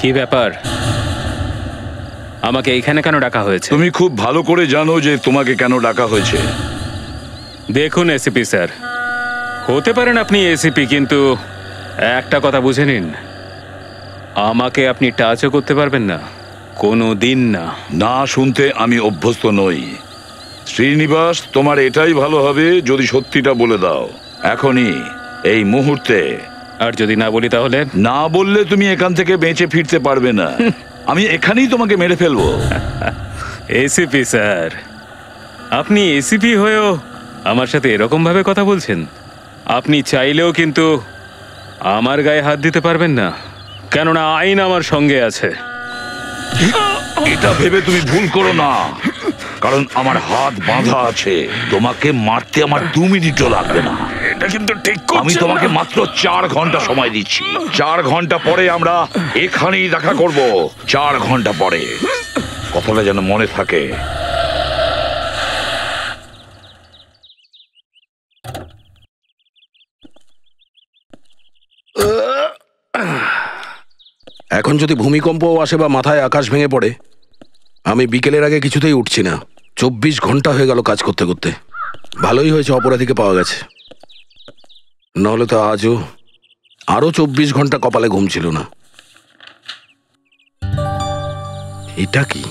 কি ব্যাপার? আমাকে এইখানে কেন ডাকা হয়েছে? তুমি খুব ভালো করে জানো যে তোমাকে কেন ডাকা হয়েছে। দেখুন এসিপি স্যার, হতে পারেন আপনি এসিপি, কিন্তু একটা কথা বুঝে নিন, আমাকে আপনি টাচও করতে পারবেন না, কোনো দিন না। না শুনতে আমি অভ্যস্ত নই। শ্রীনিবাস, তোমার এটাই ভালো হবে যদি সত্যিটা বলে দাও এখনই, এই মুহূর্তে। আর যদি না বলি তাহলে? না বললে তুমি এখান থেকে বেঁচে ফিরতে পারবে না। আমি এখানেই তোমাকে মেরে ফেলবো। এসিপি স্যার, আপনি এসিপি হয়েও আমার সাথে এরকম ভাবে কথা বলছেন? আপনি চাইলেও কিন্তু আমার গায়ে হাত দিতে পারবেন না, কেননা আইন আমার সঙ্গে আছে। এটা ভেবে তুমি ভুল করো না, কারণ আমার হাত বাঁধা আছে। তোমাকে মারতে আমার 2 মিনিটও লাগবে না। এটা কিন্তু ঠিক আমি তোমাকে মাত্র 4 ঘন্টা সময় দিচ্ছি। 4 ঘন্টা পরে আমরা এখানেই দেখা করব। 4 ঘন্টা পরে। কথাটা যেন মনে থাকে। এখন যদি ভূমিকম্পও আসে বা মাথায় আকাশ ভেঙে পড়ে, আমি বিকেলের আগে কিছুতেই উঠছি না। 24 ঘন্টা হয়ে গেল কাজ করতে করতে। ভালোই হয়েছে অপরাধীকে পাওয়া গেছে, নাহলে তো আজও আরো 24 ঘন্টা কপালে ঘুম ছিল না। এটা কি?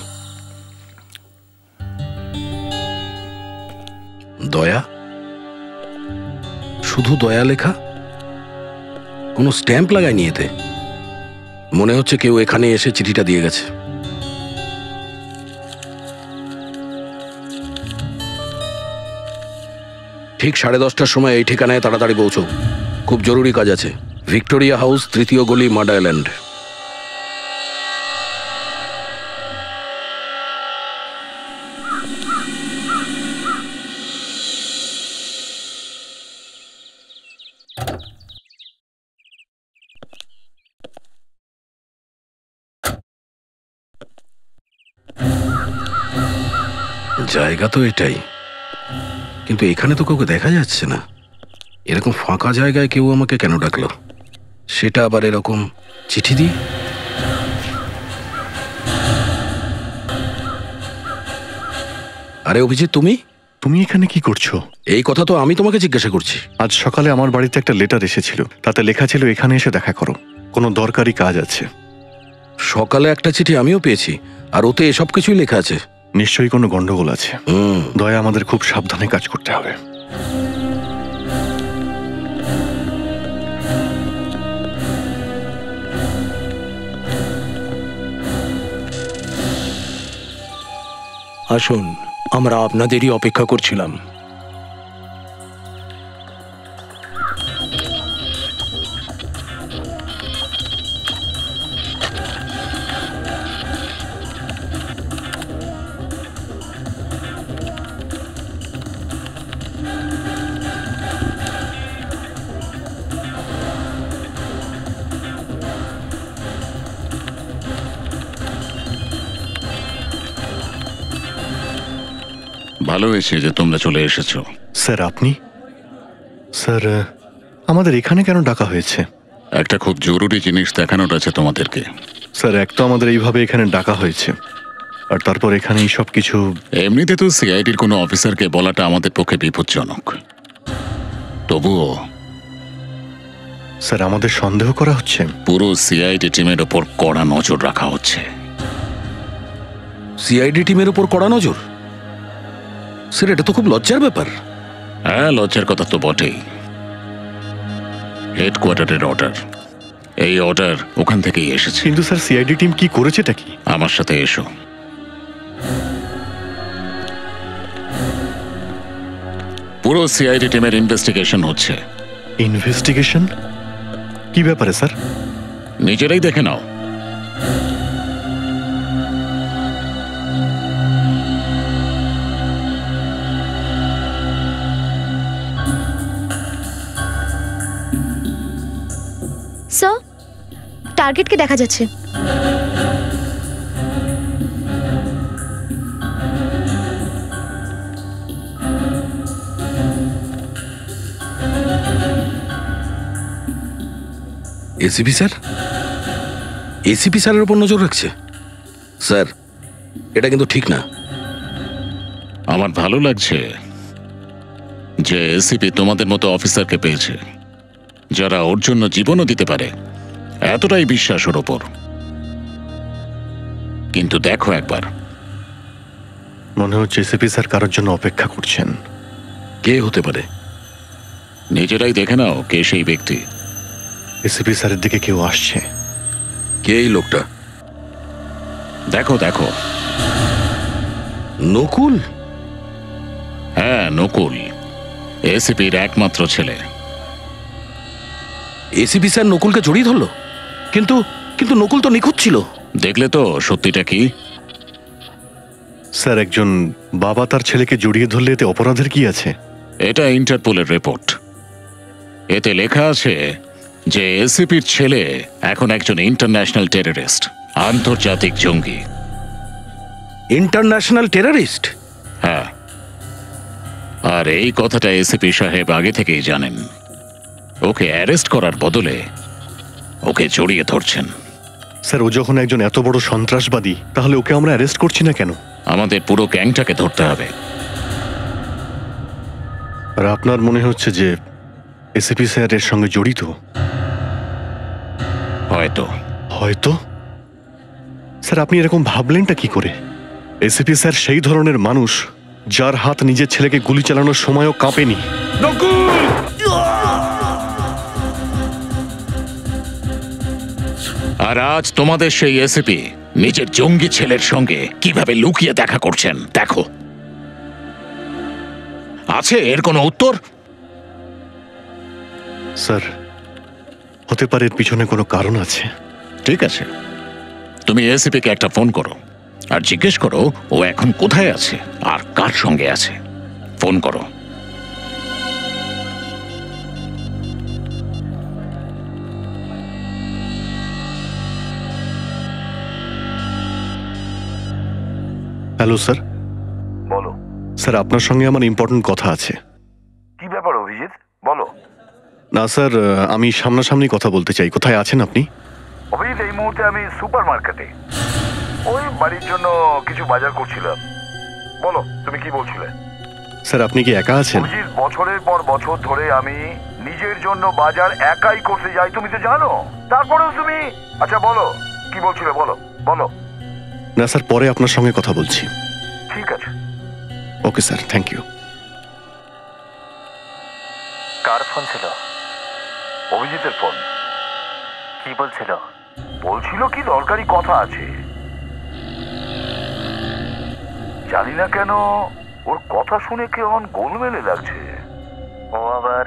দয়া? শুধু দয়া লেখা, কোনো স্ট্যাম্প লাগায়নি এতে। মনে হচ্ছে কেউ এখানে এসে চিঠিটা দিয়ে গেছে। ঠিক 10:30টার সময় এই ঠিকানায় তাড়াতাড়ি পৌঁছো, খুব জরুরি কাজ আছে। ভিক্টোরিয়া হাউস, 3য় গলি, মাড আইল্যান্ড। জায়গা তো এটাই, কিন্তু এখানে তো কাউকে দেখা যাচ্ছে না। এরকম ফাঁকা জায়গায় কেউ আমাকে কেন ডাকলো? সেটা আবার এরকম চিঠি দিয়ে? আরে অভিজিৎ, তুমি তুমি এখানে কি করছো? এই কথা তো আমি তোমাকে জিজ্ঞাসা করছি। আজ সকালে আমার বাড়িতে একটা লেটার এসেছিল, তাতে লেখা ছিল এখানে এসে দেখা করো, কোনো দরকারি কাজ আছে। সকালে একটা চিঠি আমিও পেয়েছি, আর ওতে এসব কিছুই লেখা আছে। নিশ্চয়ই কোনো গন্ডগোল আছে। দয়া, আমাদের খুব সাবধানে কাজ করতে হবে। আসুন, আমরা আপনাদেরই অপেক্ষা করছিলাম। ভালো হয়েছে যে তোমরা চলে এসেছো। স্যার, আপনি? স্যার, আমাদের এখানে কেন ডাকা হয়েছে? একটা খুব জরুরি জিনিস দেখানোর আছে তোমাদেরকে। স্যার, এক তো আমাদের এইভাবে এখানে ডাকা হয়েছে, আর তারপর এখানে এই সব কিছু। এমনিতে তো সিআইডির কোনো অফিসারকে বলাটা আমাদের পক্ষে বিপজ্জনক, তবুও স্যার, আমাদের সন্দেহ করা হচ্ছে। পুরো সিআইডি টিমের ওপর কড়া নজর রাখা হচ্ছে। সিআইডি টিমের উপর কড়া নজর? স্যার, এটা তো খুব লজ্জার ব্যাপার। হ্যাঁ, লজ্জার কথা তো বটেই। হেডকোয়ার্টারের অর্ডার, এই অর্ডার ওখান থেকেই এসেছে। কিন্তু স্যার, সিআইডি টিম কি করেছেটা কি? আমার সাথে এসো। পুরো সিআইডি টিমের ইনভেস্টিগেশন হচ্ছে। ইনভেস্টিগেশন? কি ব্যাপারে স্যার? নিজেরাই দেখে নাও। স্যার, টার্গেটকে দেখা যাচ্ছে। এসিপি স্যার, এসিপি স্যারের উপর নজর রাখছে? স্যার, এটা কিন্তু ঠিক না। আমার ভালো লাগছে যে এসিপি তোমাদের মতো অফিসারকে পেয়েছে, যারা ওর জন্য জীবনও দিতে পারে, এতটাই বিশ্বাস ওর ওপর। কিন্তু দেখো একবার, মনে হচ্ছে এসিপি স্যার কারোর জন্য অপেক্ষা করছেন। কে হতে পারে? নিজেরাই দেখে নাও কে সেই ব্যক্তি। এসিপি স্যারের দিকে কেউ আসছে। কে এই লোকটা? দেখো দেখো, নকুল? হ্যাঁ নকুল, এসিপির একমাত্র ছেলে। এসিপি স্যার নকুলকে জড়িয়ে ধরলো? কিন্তু কিন্তু নকুল তো নিখোঁজ ছিল। দেখলে তো সত্যিটা কি? স্যার, একজন বাবা তার ছেলেকে জড়িয়ে ধরলে এতে অপরাধের কি আছে? এটা ইন্টারপোলের রিপোর্ট। এতে লেখা আছে যে এসিপির ছেলে এখন একজন ইন্টারন্যাশনাল টেররিস্ট, আন্তর্জাতিক জঙ্গি। International terrorist? হ্যাঁ, আর এই কথাটা এসিপি সাহেব আগে থেকেই জানেন। ওকে অ্যারেস্ট করার বদলে ওকে জড়িয়ে ধরছেন। স্যার, ও যখন একজন এত বড় সন্ত্রাসবাদী, তাহলে ওকে আমরা অ্যারেস্ট করছি না কেন? আমাদের পুরো গ্যাংটাকে ধরতে হবে। আর আপনার মনে হচ্ছে যে এসিপি স্যার এর সঙ্গে জড়িত? হয়তো। হয়তো? স্যার, আপনি এরকম ভাবলেনটা কি করে? এসিপি স্যার সেই ধরনের মানুষ যার হাত নিজের ছেলেকে গুলি চালানোর সময়ও কাঁপেনি। আর আজ তোমাদের সেই এসিপি নিজের জঙ্গি ছেলের সঙ্গে কিভাবে লুকিয়ে দেখা করছেন দেখো। আছে এর কোনো উত্তর? স্যার, হতে পারে এর পিছনে কোনো কারণ আছে। ঠিক আছে, তুমি এসিপিকে একটা ফোন করো আর জিজ্ঞেস করো ও এখন কোথায় আছে আর কার সঙ্গে আছে। ফোন করো। Hello sir. বলো। স্যার, আপনার সঙ্গে আমার ইম্পর্টেন্ট কথা আছে। কি ব্যাপার অভিজিৎ, বলো। না স্যার, আমি সামনাসামনি কথা বলতে চাই। কোথায় আছেন আপনি? অভিজিৎ, এই মুহূর্তে আমি সুপার মার্কেটে, ওই বাড়ির জন্য কিছু বাজার করছিলাম। বলো, তুমি কি বলছিলে? স্যার, আপনি কি একা আছেন? অভিজিৎ, বছরের পর বছর ধরে আমি নিজের জন্য বাজার একাই করতে যাই, তুমি তো জানো। তারপরেও তুমি, আচ্ছা বলো কি বলছিলে, বলো বলো। না স্যার, পরে আপনার সঙ্গে কথা বলছি। ঠিক আছে। Okay sir, thank you. কার ফোন ছিল? অভিজিতের ফোন। কি বলছিল? বলছিল কি দরকারি কথা আছে। জানি না কেন ওর কথা শুনে কেমন গোলমেলে লাগছে। ও আবার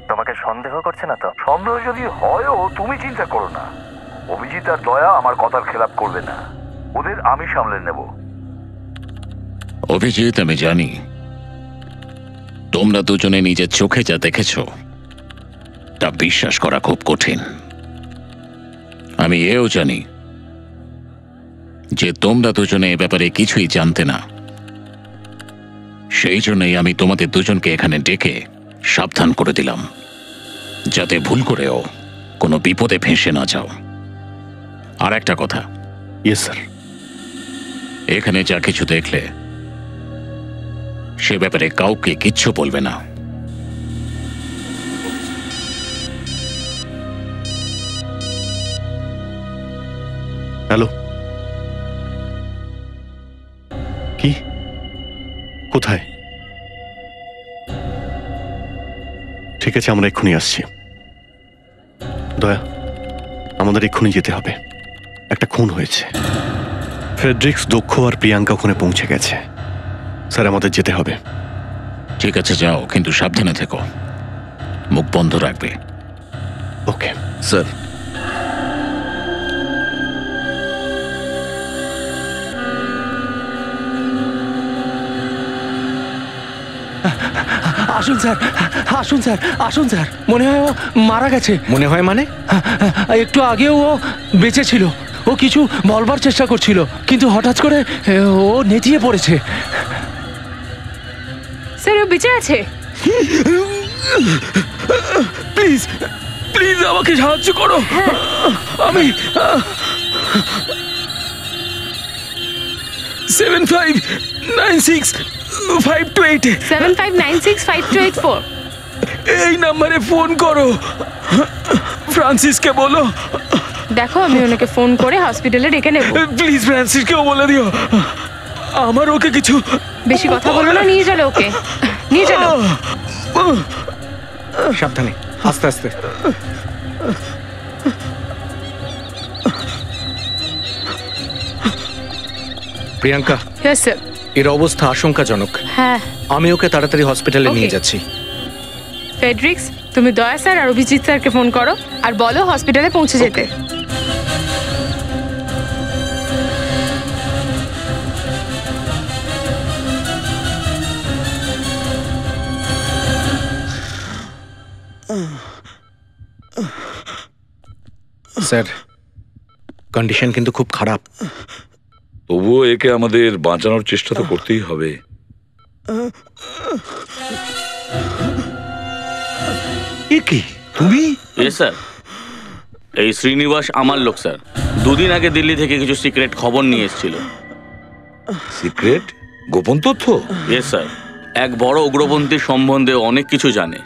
তোমাকে সন্দেহ করছে না তো? সন্দেহ যদি হয়ও তুমি চিন্তা করো না, অভিজিৎ আর দয়া আমার কথার খেলাপ করবে না, ওদের আমি সামলে নেব। অভিজিৎ, আমি জানি তোমরা দুজনে নিজের চোখে যা দেখেছ তা বিশ্বাস করা খুব কঠিন। আমি এও জানি যে তোমরা দুজনে এ ব্যাপারে কিছুই জানতে না। সেই জন্যই আমি তোমাদের দুজনকে এখানে ডেকে সাবধান করে দিলাম, যাতে ভুল করেও কোনো বিপদে ফেঁসে না যাও। আর একটা কথা, ইয়েস স্যার। এখানে যা কিছু দেখলে সে ব্যাপারে কাউকে কিচ্ছু বলবে না। হ্যালো, কি? কোথায়? ঠিক আছে, আমরা এক্ষুনি আসছি। দয়া, আমাদের এক্ষুনি যেতে হবে। একটা খুন হয়েছে। ফ্রেডরিক্স, দক্ষ আর প্রিয়াঙ্কা ওখানে পৌঁছে গেছে। স্যার, আমাদের যেতে হবে। ঠিক আছে, যাও, কিন্তু সাবধানে থেকো, মুখ বন্ধ রাখবে। Okay sir. আসুন স্যার, আসুন স্যার, আসুন স্যার। মনে হয় ও মারা গেছে। মনে হয় মানে? একটু আগেও ও বেঁচে ছিল। ও কিছু বলবার চেষ্টা করছিল, কিন্তু হঠাৎ করে ও নেতিয়ে পড়েছে। স্যার, ও বেঁচে আছে। প্লিজ প্লিজ আমাকে সাহায্য করো। আমি 75965288 75965284 এই নাম্বারে ফোন করো। ফ্রান্সিসকে বলো। দেখো আমি ওনাকে ফোন করে হসপিটালে ডেকে নেব। প্লিজ ফ্রান্সিসকেও বলে দিও আমার ওকে কিছু। বেশি কথা বলো না, নিয়ে চলো ওকে, নিয়ে চলো। সাবধানে, আস্তে আস্তে। Priyanka, yes sir. এর অবস্থা আশঙ্কাজনক। হ্যাঁ, আমি ওকে তাড়াতাড়ি হসপিটালে নিয়ে Okay. যাচ্ছি। ফেডরিক্স, তুমি দয়া স্যার আর অভিজিৎ স্যারকে ফোন করো আর বলো হসপিটালে পৌঁছে যেতে। স্যার, কন্ডিশন কিন্তু খুব খারাপ। তবুও একে আমাদের বাঁচানোর চেষ্টা তো করতেই হবে। এ কি তুমি? স্যার, এই শ্রীনিবাস আমার লোক স্যার। দুদিন আগে দিল্লি থেকে কিছু সিক্রেট খবর নিয়ে এসেছিল। সিক্রেট? গোপন তথ্য? ইয়েস স্যার, এক বড় উগ্রপন্থীর সম্বন্ধে অনেক কিছু জানে।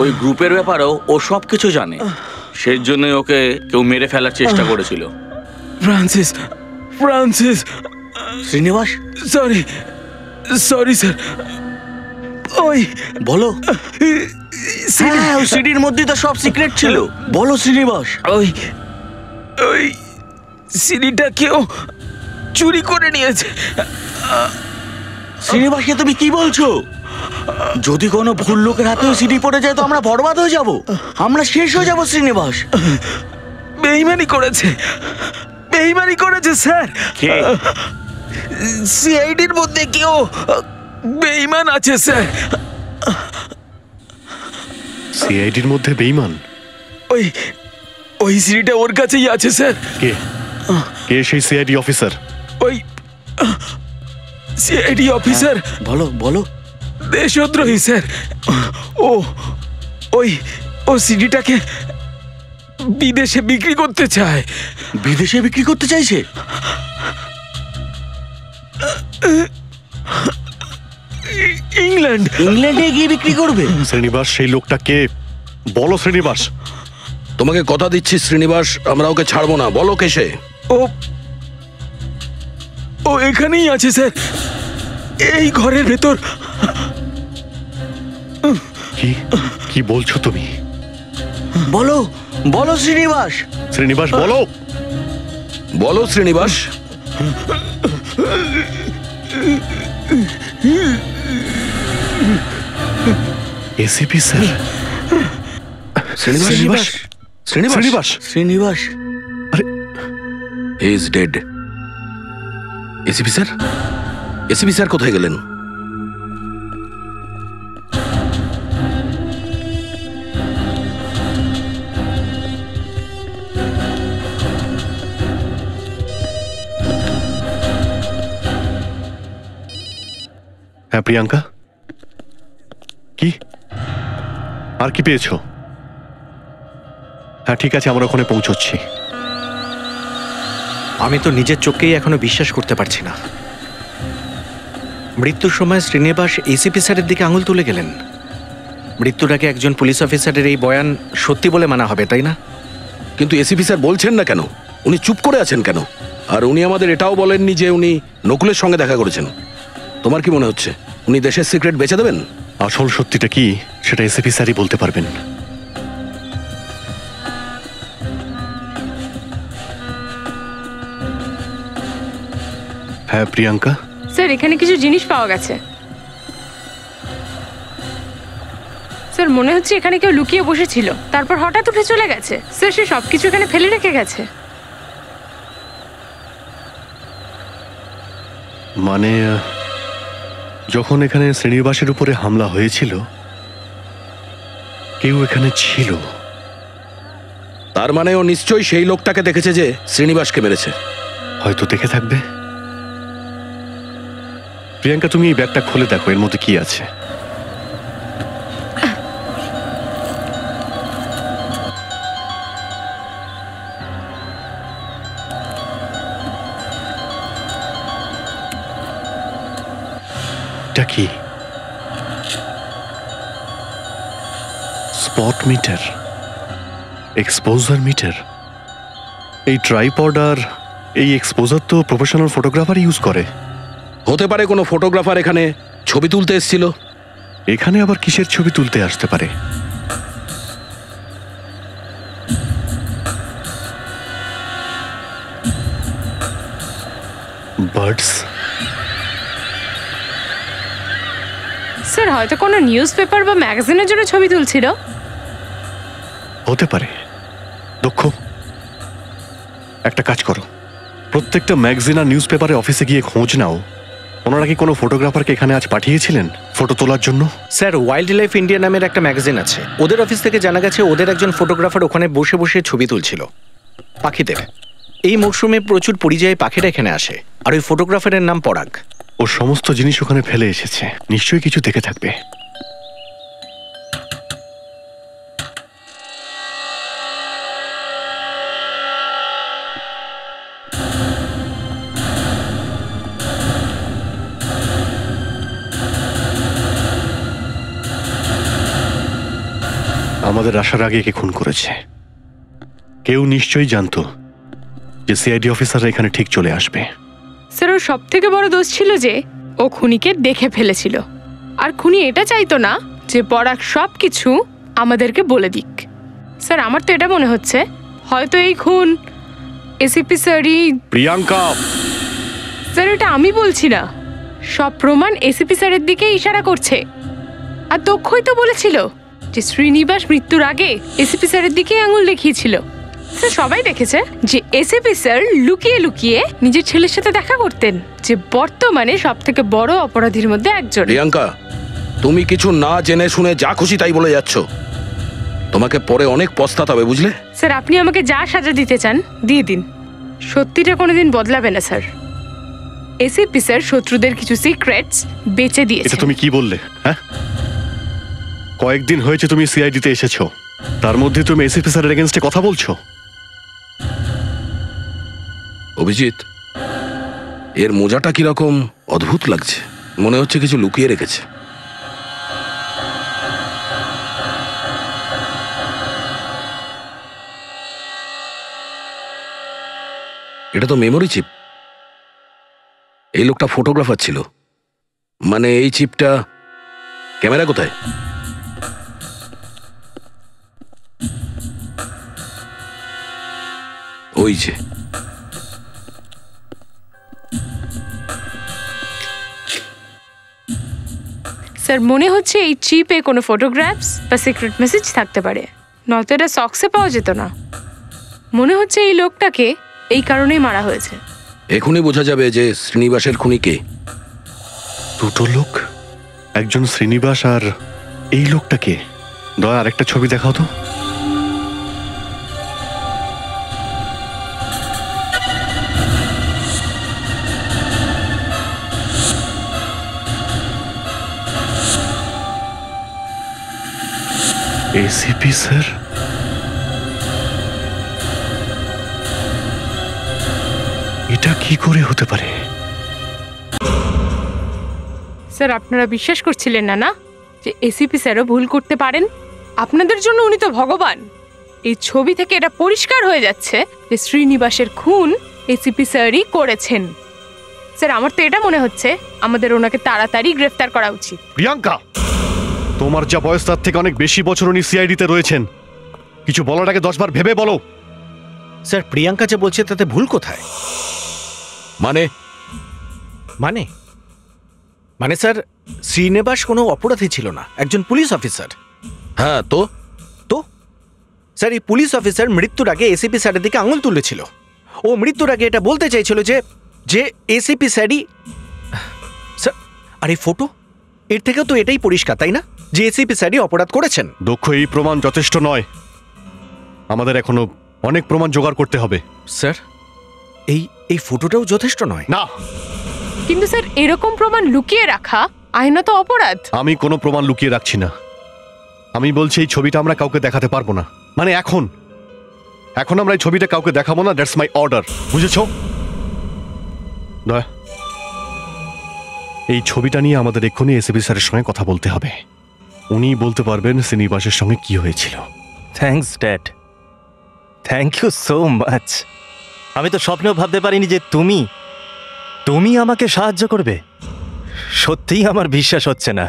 ওই গ্রুপের ব্যাপারেও ও সব কিছু জানে। সেই জন্যই ওকে কেউ মেরে ফেলার চেষ্টা করেছিল। Francis, Francis. Srinivas, sorry sorry sir. ওই বলো। হ্যাঁ, ওই সিডির মধ্যে তো সব সিক্রেট ছিল। বলো শ্রীনিবাস। ওই ওই সিডিটা কেউ চুরি করে নিয়েছে। শ্রীনিবাসকে তুমি কি বলছো? যদি কোনো ভুল লোকের হাতে সিডি পড়ে যায় তো আমরা বরবাদ হয়ে যাব, আমরা শেষ হয়ে যাব শ্রীনিবাস। বেইমানি করেছে, বেইমানি করেছে স্যার। কে? সিআইডির মধ্যে কেউ বেইমান আছে স্যার। সিআইডির মধ্যে বেঈমান? ওই ওই সিডিটা ওর কাছেই আছে স্যার। কে কে সেই সিআইডি অফিসার? ওই সিআইডি অফিসার। বলো বলো। দেশদ্রোহী স্যার। ও ওই ও সিডিটাকে বিদেশে বিক্রি করতে চায়। বিদেশে বিক্রি করতে চাইছে? ইংল্যান্ড। ইংল্যান্ডে গিয়ে বিক্রি করবে? শ্রীনিবাস সেই লোকটা কে? বলো শ্রীনিবাস। তোমাকে কথা দিচ্ছি শ্রীনিবাস, আমরা ওকে ছাড়বো না। বলো কে সে? ও ও এখানেই আছে স্যার, এই ঘরের ভেতর। কি কি বলছো তুমি? বলো বলো শ্রীনিবাস। শ্রীনিবাস বলো। বলো Srinivas. ACP sir. Srinivas Srinivas Srinivas Srinivas. He is dead. ACP sir, ACP sir কোথায় গেলেন? হ্যাঁ প্রিয়াঙ্কা, কি আর কি পেয়েছো? হ্যাঁ ঠিক আছে, আমরা ওখানে পৌঁছচ্ছি। আমি তো নিজের চোখকেই এখনো বিশ্বাস করতে পারছি না। মৃত্যুর সময় শ্রীনিবাস এসিপি স্যারের দিকে আঙুল তুলে গেলেন। মৃত্যুর আগে একজন পুলিশ অফিসারের এই বয়ান সত্যি বলে মানা হবে, তাই না? কিন্তু এসিপি স্যার বলছেন না কেন? উনি চুপ করে আছেন কেন? আর উনি আমাদের এটাও বলেননি যে উনি নকুলের সঙ্গে দেখা করেছেন। তোমার কি মনে হচ্ছে উনি দেশের সিক্রেট বেচে দেবেন? আসল সত্যিটা কি সেটা এসিপি স্যারই বলতে পারবেন। হ্যাঁ প্রিয়াঙ্কা। স্যার, এখানে কিছু জিনিস পাওয়া গেছে। স্যার, মনে হচ্ছে এখানে কেউ লুকিয়ে বসেছিল, তারপর হঠাৎ উঠে চলে গেছে। স্যার, সে সবকিছু এখানে ফেলে রেখে গেছে। মানে যখন এখানে শ্রীনিবাসের উপরে হামলা হয়েছিল কেউ এখানে ছিল। তার মানে ও নিশ্চয়ই সেই লোকটাকে দেখেছে যে শ্রীনিবাসকে মেরেছে। হয়তো দেখে থাকবে। প্রিয়াঙ্কা, তুমি এই ব্যাগটা খুলে দেখো, এর মধ্যে কি আছে। এটা কি? Spot meter, exposure meter. এই ট্রাইপড আর এই এক্সপোজার তো প্রফেশনাল ফটোগ্রাফার ইউজ করে। হতে পারে কোনো ফটোগ্রাফার এখানে ছবি তুলতে এসেছিল। এখানে আবার কিসের ছবি তুলতে আসতে পারে? বার্ডস। স্যার হয়তো কোনো নিউজ পেপার বা ম্যাগাজিনের জন্য ছবি তুলছিল। হতে পারে। দক্ষ, একটা কাজ করো, প্রত্যেকটা ম্যাগাজিন আর নিউজ পেপারে অফিসে গিয়ে খোঁজ নাও, ওনারা কি কোনো ফটোগ্রাফারকে এখানে আজ পাঠিয়েছিলেন ফটো তোলার জন্য? স্যার, ওয়াইল্ড লাইফ ইন্ডিয়া নামের একটা ম্যাগাজিন আছে, ওদের অফিস থেকে জানা গেছে ওদের একজন ফটোগ্রাফার ওখানে বসে বসে ছবি তুলছিল পাখিদের। এই মরশুমে প্রচুর পরিযায়ী পাখিরা এখানে আসে, আর ওই ফটোগ্রাফারের নাম পরাগ। ও সমস্ত জিনিস ওখানে ফেলে এসেছে, নিশ্চয়ই কিছু দেখে থাকবে। আমাদের আসার আগে একে খুন করেছে। কেউ নিশ্চয়ই জানতো যে সিআইডি অফিসাররা এখানে ঠিক চলে আসবে। স্যার, ওর সব থেকে বড় দোষ ছিল যে ও খুনিকে দেখে ফেলেছিল, আর খুনি এটা চাইতো না যে পরাগ সব কিছু আমাদেরকে বলে দিক। স্যার, আমার তো এটা মনে হচ্ছে হয়তো এই খুন এসিপি স্যারই। প্রিয়াঙ্কা! স্যার, এটা আমি বলছি না, সব প্রমাণ এসিপি স্যারের দিকে ইশারা করছে। আর দক্ষই তো বলেছিল যে শ্রীনিবাস মৃত্যুর আগে এসিপি স্যারের দিকে আঙুল দেখিয়েছিল। স্যার, সবাই দেখেছে যে এসিপি স্যার লুকিয়ে লুকিয়ে নিজের ছেলের সাথে দেখা করতেন, যে বর্তমানে সব থেকে বড় অপরাধীর মধ্যে একজন। প্রিয়াঙ্কা, তুমি কিছু না জেনে শুনে যা খুশি তাই বলে যাচ্ছ, তোমাকে পরে অনেক পস্তাতে হবে, বুঝলে? স্যার, আপনি আমাকে যা সাজা দিতে চান দিয়ে দিন, সত্যিটা কোনোদিন বদলাবে না স্যার। এসিপি স্যার শত্রুদের কিছু সিক্রেটস বেচে দিয়েছে। এটা তুমি কি বললে? হ্যাঁ, কয়েকদিন হয়েছে তুমি সিআইডিতে এসেছো, তার মধ্যে তুমি এসিপি স্যারের এগেইনস্টে কথা বলছো? অভিজিৎ, এর মোজাটা কিরকম অদ্ভুত লাগছে, মনে হচ্ছে কিছু লুকিয়ে রেখেছে। এটা তো মেমোরি চিপ। এই লোকটা ফটোগ্রাফার ছিল, মানে এই চিপটা। ক্যামেরা কোথায়? ওই যে। স্যার, মনে হচ্ছে এই চিপে কোনো ফটোগ্রাফস বা সিক্রেট মেসেজ থাকতে পারে, নয়তো এটা সক্সে পাওয়া যেত না। মনে হচ্ছে এই লোকটাকে এই কারণেই মারা হয়েছে। এখনই বোঝা যাবে যে শ্রীনিবাসের খুনি কে। দুটো লোক, একজন শ্রীনিবাস আর এই লোকটাকে। দয়া, আরেকটা ছবি দেখাও তো। ACP sir? এটা কি করে হতে পারে? স্যার, আপনারা বিশ্বাস করছিলেন না যে এসিপি স্যারও ভুল করতে পারেন? আপনাদের জন্য উনি তো ভগবান। এই ছবি থেকে এটা পরিষ্কার হয়ে যাচ্ছে যে শ্রীনিবাসের খুন এসিপি স্যারই করেছেন। স্যার, আমার তো এটা মনে হচ্ছে আমাদের ওনাকে তাড়াতাড়ি গ্রেফতার করা উচিত। প্রিয়াঙ্কা, তোমার যা বয়স তার থেকে অনেক বেশি বছর উনি সিআইডিতে রয়েছেন, কিছু বলার আগে 10 বার ভেবে বলো। স্যার, প্রিয়াঙ্কা যে বলছে তাতে ভুল কোথায়? মানে মানে মানে স্যার, শ্রীনিবাস কোনো অপরাধী ছিল না, একজন পুলিশ অফিসার। হ্যাঁ, তো তো স্যার, এই পুলিশ অফিসার মৃত্যুর আগে এসিপি স্যারের দিকে আঙুল তুলেছিল। ও মৃত্যুর আগে এটা বলতে চাইছিল যে এসিপি স্যারই। স্যার, আর এই ফটো, এর থেকেও তো এটাই পরিষ্কার, তাই না, যে এসিপি স্যারই অপরাধ করেছেন? দক্ষ, এই প্রমাণ যথেষ্ট নয়, আমাদের এখনো অনেক প্রমাণ জোগাড় করতে হবে। স্যার, এই ফটোটাও যথেষ্ট নয়। না, কিন্তু স্যার, এরকম প্রমাণ লুকিয়ে রাখা আইনত অপরাধ। আমি কোনো প্রমাণ লুকিয়ে রাখছি না। আমি বলছি এই ছবিটা আমরা কাউকে দেখাতে পারবো না, মানে এখন আমরা এই ছবিটা কাউকে দেখাবো না। দ্যাটস মাই অর্ডার, বুঝেছো? দয়া, এই ছবিটা নিয়ে আমাদের এক্ষুনি এসিপি স্যারের সঙ্গে কথা বলতে হবে। উনি বলতে পারবেন শ্রীনিবাসের সঙ্গে কি হয়েছিল। Thanks dad, thank you so much. আমি তো স্বপ্নেও ভাবতে পারিনি যে তুমি আমাকে সাহায্য করবে। সত্যিই আমার বিশ্বাস হচ্ছে না।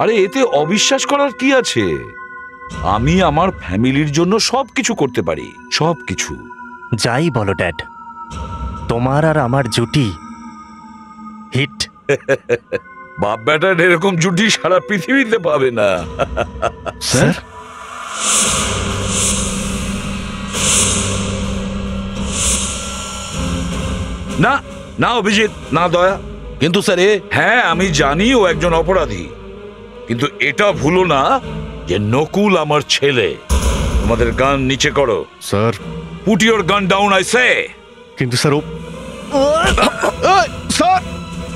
আরে এতে অবিশ্বাস করার কি আছে? আমি আমার ফ্যামিলির জন্য সবকিছু করতে পারি, সবকিছু। যাই বলো ড্যাড, তোমার আর আমার জুটি হিট। বাপ বেটার এরকম জুটি সারা পৃথিবীতে পাবে না। স্যার, না না অভিজিৎ, না দয়া। কিন্তু স্যার হ্যাঁ আমি জানি ও একজন অপরাধী, কিন্তু এটা ভুলো না যে নকুল আমার ছেলে। তোমাদের গান নিচে করো। স্যার, পুট ইওর গান ডাউন আই সে। কিন্তু স্যার স্যার,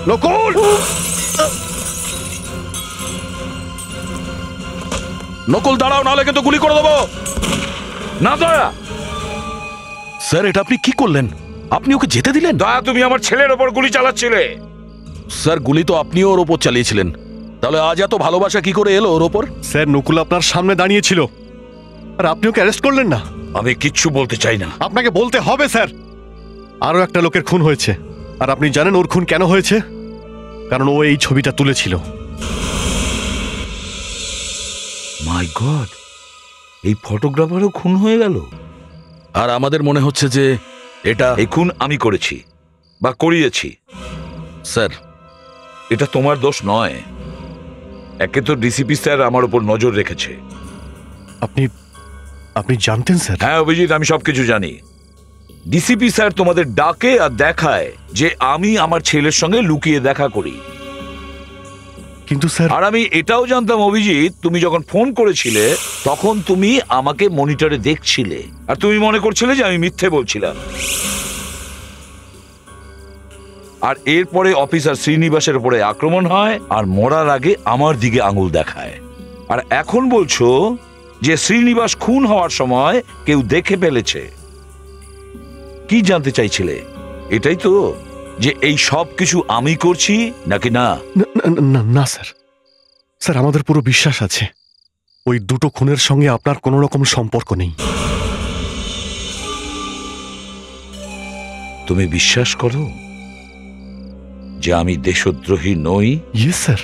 নকুল! নকুল দাঁড়াও, নাহলে কিন্তু গুলি করে দেবো। না দয়া। স্যার, এটা আপনি কি করলেন? আপনি ওকে যেতে দিলেন? দয়া, তুমি আমার ছেলের ওপর গুলি চালাচ্ছিলে। স্যার, গুলি তো আপনিও ওর ওপর চালিয়েছিলেন, তাহলে আজ এত ভালোবাসা কি করে এলো ওর ওপর? স্যার, নকুল আপনার সামনে দাঁড়িয়েছিল আর আপনি ওকে অ্যারেস্ট করলেন না। আমি কিচ্ছু বলতে চাই না। আপনাকে বলতে হবে স্যার। আরো একটা লোকের খুন হয়েছে, আর আপনি জানেন ওর খুন কেন হয়েছে? কারণ ও এই ছবিটা তুলেছিল। মাই গড, এই ফটোগ্রাফারও খুন হয়ে গেল। আর আমাদের মনে হচ্ছে যে এই খুন আমি করেছি বা করিয়েছি। স্যার, এটা তোমার দোষ নয়। একে তো ডিসিপি স্যার আমার উপর নজর রেখেছে। আপনি জানতেন স্যার? হ্যাঁ অভিজিৎ, আমি সবকিছু জানি। ডিসিপি স্যার তোমাদের ডাকে আর দেখায় যে আমি আমার ছেলের সঙ্গে লুকিয়ে দেখা করি। কিন্তু স্যার, আর আমি এটাও জানতাম অভিজিৎ, তুমি যখন ফোন করেছিলে তখন তুমি আমাকে মনিটরে দেখছিলে, আর তুমি মনে করছিলে যে আমি মিথ্যে বলছিলাম। আর এরপরে অফিসার শ্রীনিবাসের উপরে আক্রমণ হয়, আর মরার আগে আমার দিকে আঙুল দেখায়। আর এখন বলছো যে শ্রীনিবাস খুন হওয়ার সময় কেউ দেখে ফেলেছে। কি জানতে চাইছিলে? এটাই তো, যে এই সব কিছু আমি করছি নাকি না? না স্যার, স্যার আমাদের পুরো বিশ্বাস আছে ওই দুটো খুনের সঙ্গে আপনার কোনো রকম সম্পর্ক নেই। তুমি বিশ্বাস করো যে আমি দেশদ্রোহী নই? ইয়েস স্যার,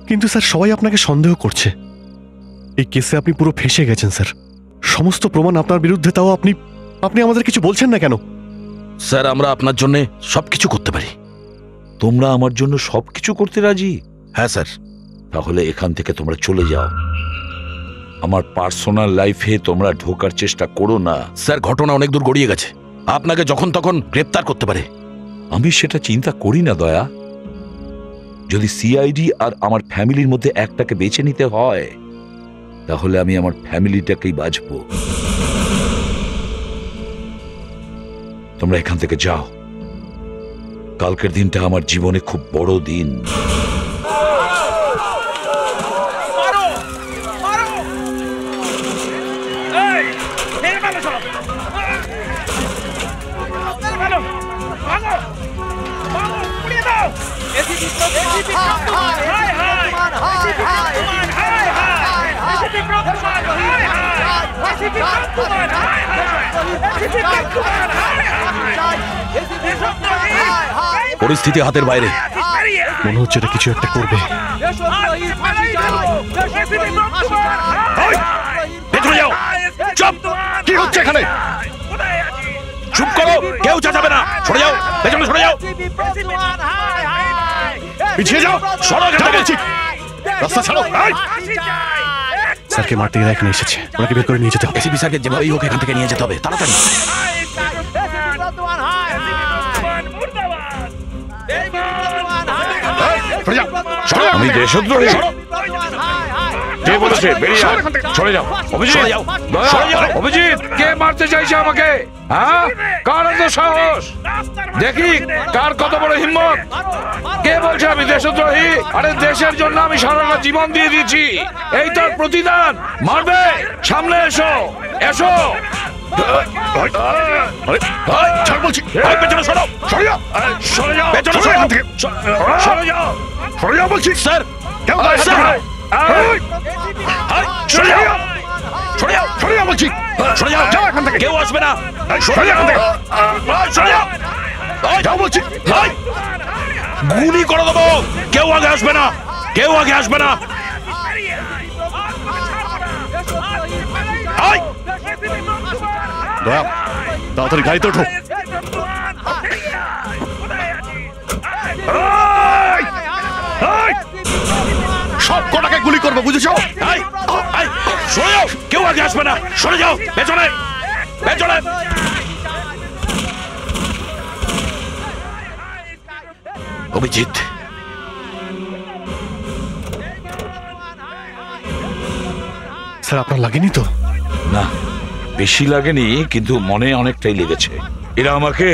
কিন্তু স্যার সবাই আপনাকে সন্দেহ করছে। এই কেসে আপনি পুরো ফেঁসে গেছেন স্যার। সমস্ত প্রমাণ আপনার বিরুদ্ধে, তাও আপনি আমাদের কিছু বলছেন না কেন? স্যার, আমরা আপনার জন্য সবকিছু করতে পারি। তোমরা আমার জন্য সবকিছু করতে রাজি? হ্যাঁ স্যার। তাহলে এখান থেকে তোমরা চলে যাও। আমার পার্সোনাল লাইফে তোমরা ঢোকার চেষ্টা করো না। স্যার, ঘটনা অনেক দূর গড়িয়ে গেছে, আপনাকে যখন তখন গ্রেপ্তার করতে পারে। আমি সেটা চিন্তা করি না দয়া। যদি সিআইডি আর আমার ফ্যামিলির মধ্যে একটাকে বেছে নিতে হয়, তাহলে আমি আমার ফ্যামিলিটাকেই বাঁচবো। তোমরা এখান থেকে যাও। কালকের দিনটা আমার জীবনে খুব বড় দিন। পরিস্থিতি হাতের বাইরে। মনে হচ্ছে এটা কিছু একটা করবে। কি হচ্ছে এখানে? চুপ করো, কেউ যাবে না। সরে যাও, পেছনে সরে যাও, পিছিয়ে যাও, সরো এখান থেকে। রাস্তা ছাড়ো। স্যারকে মারতে গিয়ে এখানে এসেছে, ওনাকে বের করে নিয়ে যেতে হবে। এসিপি স্যারকে যেভাবেই হোক এখান থেকে নিয়ে যেতে হবে, তাড়াতাড়ি। আমি দেশদ্রোহী? কে বলেছে? বেরিয়ে যাও, সরে যাও। অভিজিৎ, অভিজিৎ, কে মারতে চাইছে আমাকে? হ্যাঁ, কার এত সাহস? দেখি কার কত বড় হিম্মত। কে বলছে আমি দেশদ্রোহী? আরে দেশের জন্য আমি সারাটা জীবন দিয়ে দিয়েছি, এই তার প্রতিদান। মারবে? সামনে এসো, এসো। ছাড় বলছি, পেছনে সরো, সরে যাও, সরে যাও, পেছনে সরো এখান থেকে, সরে যাও, সরে যাও বলছি। স্যার, কেউ গায়ে হাত দেবে না। সরে যাও, সরে যাও, সরে যাও বলছি, সরে যাও, যাও এখান থেকে, কেউ আসবে না, সরে যাও এখান থেকে, সরে যাও, যাও বলছি, গুলি করে দেবো, কেউ আগে আসবে না, কেউ আগে আসবে না। দয়া, তাড়াতাড়ি গাড়িতে ওঠো। সব কটাকে গুলি করবো, বুঝেছো? সরে যাও, কেউ আগে আসবে না, সরে যাও, পেছনে, পেছনে। অভিজিৎ, স্যার আপনার লাগেনি তো? না, বেশি লাগেনি, কিন্তু মনে অনেকটাই লেগেছে। এরা আমাকে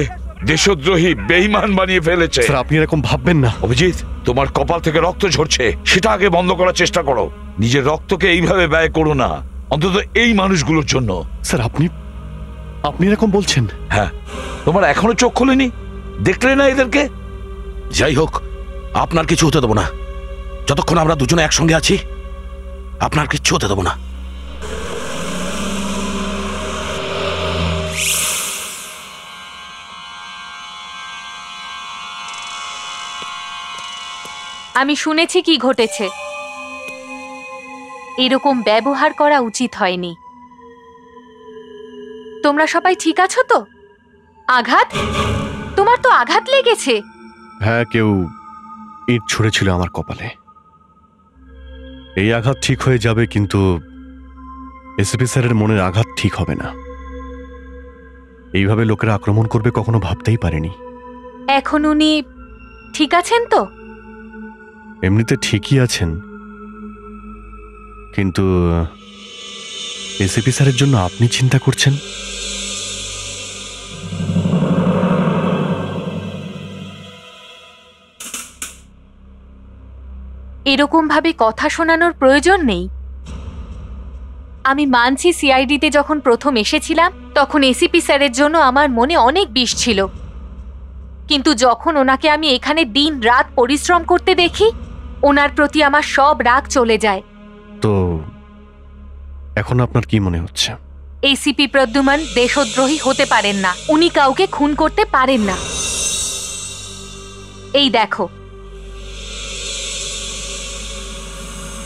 দেশদ্রোহী, বেঈমান বানিয়ে ফেলেছে। স্যার আপনি এরকম ভাববেন না। অভিজিৎ, তোমার কপাল থেকে রক্ত ঝরছে, সেটা আগে বন্ধ করার চেষ্টা করো। নিজের রক্তকে এইভাবে ব্যয় করো না, অন্তত এই মানুষগুলোর জন্য। স্যার আপনি এরকম বলছেন? হ্যাঁ, তোমার এখনো চোখ খোলেনি? দেখলে না এদেরকে? যাই হোক, আপনার কিছু হতে দেবো না। যতক্ষণ আমরা দুজনে একসঙ্গে আছি, আপনার কিচ্ছু হতে দেবো না। আমি শুনেছি কি ঘটেছে। এরকম ব্যবহার করা উচিত হয়নি। তোমরা সবাই ঠিক আছো তো? আঘাত? তোমার তো আঘাত লেগেছে। হ্যাঁ, কেউ ইট ছুঁড়েছিল আমার কপালে। এই আঘাত ঠিক হয়ে যাবে, কিন্তু এসপি স্যারের মনের আঘাত ঠিক হবে না। এইভাবে লোকেরা আক্রমণ করবে কখনো ভাবতেই পারেনি। এখন উনি ঠিক আছেন তো? এমনিতে ঠিকই আছেন, কিন্তু এসপি স্যারের জন্য আপনি চিন্তা করছেন। এরকম ভাবে কথা শোনানোর প্রয়োজন নেই। আমি মানছি সিআইডিতে যখন প্রথম এসেছিলাম তখন এসিপি স্যারের জন্য আমার মনে অনেক বিষ ছিল, কিন্তু যখন ওনাকে আমি এখানে দিন রাত পরিশ্রম করতে দেখি, ওনার প্রতি আমার সব রাগ চলে যায়। তো এখন আপনার কি মনে হচ্ছে? এসিপি প্রদ্যুমান দেশদ্রোহী হতে পারেন না, উনি কাউকে খুন করতে পারেন না। এই দেখো,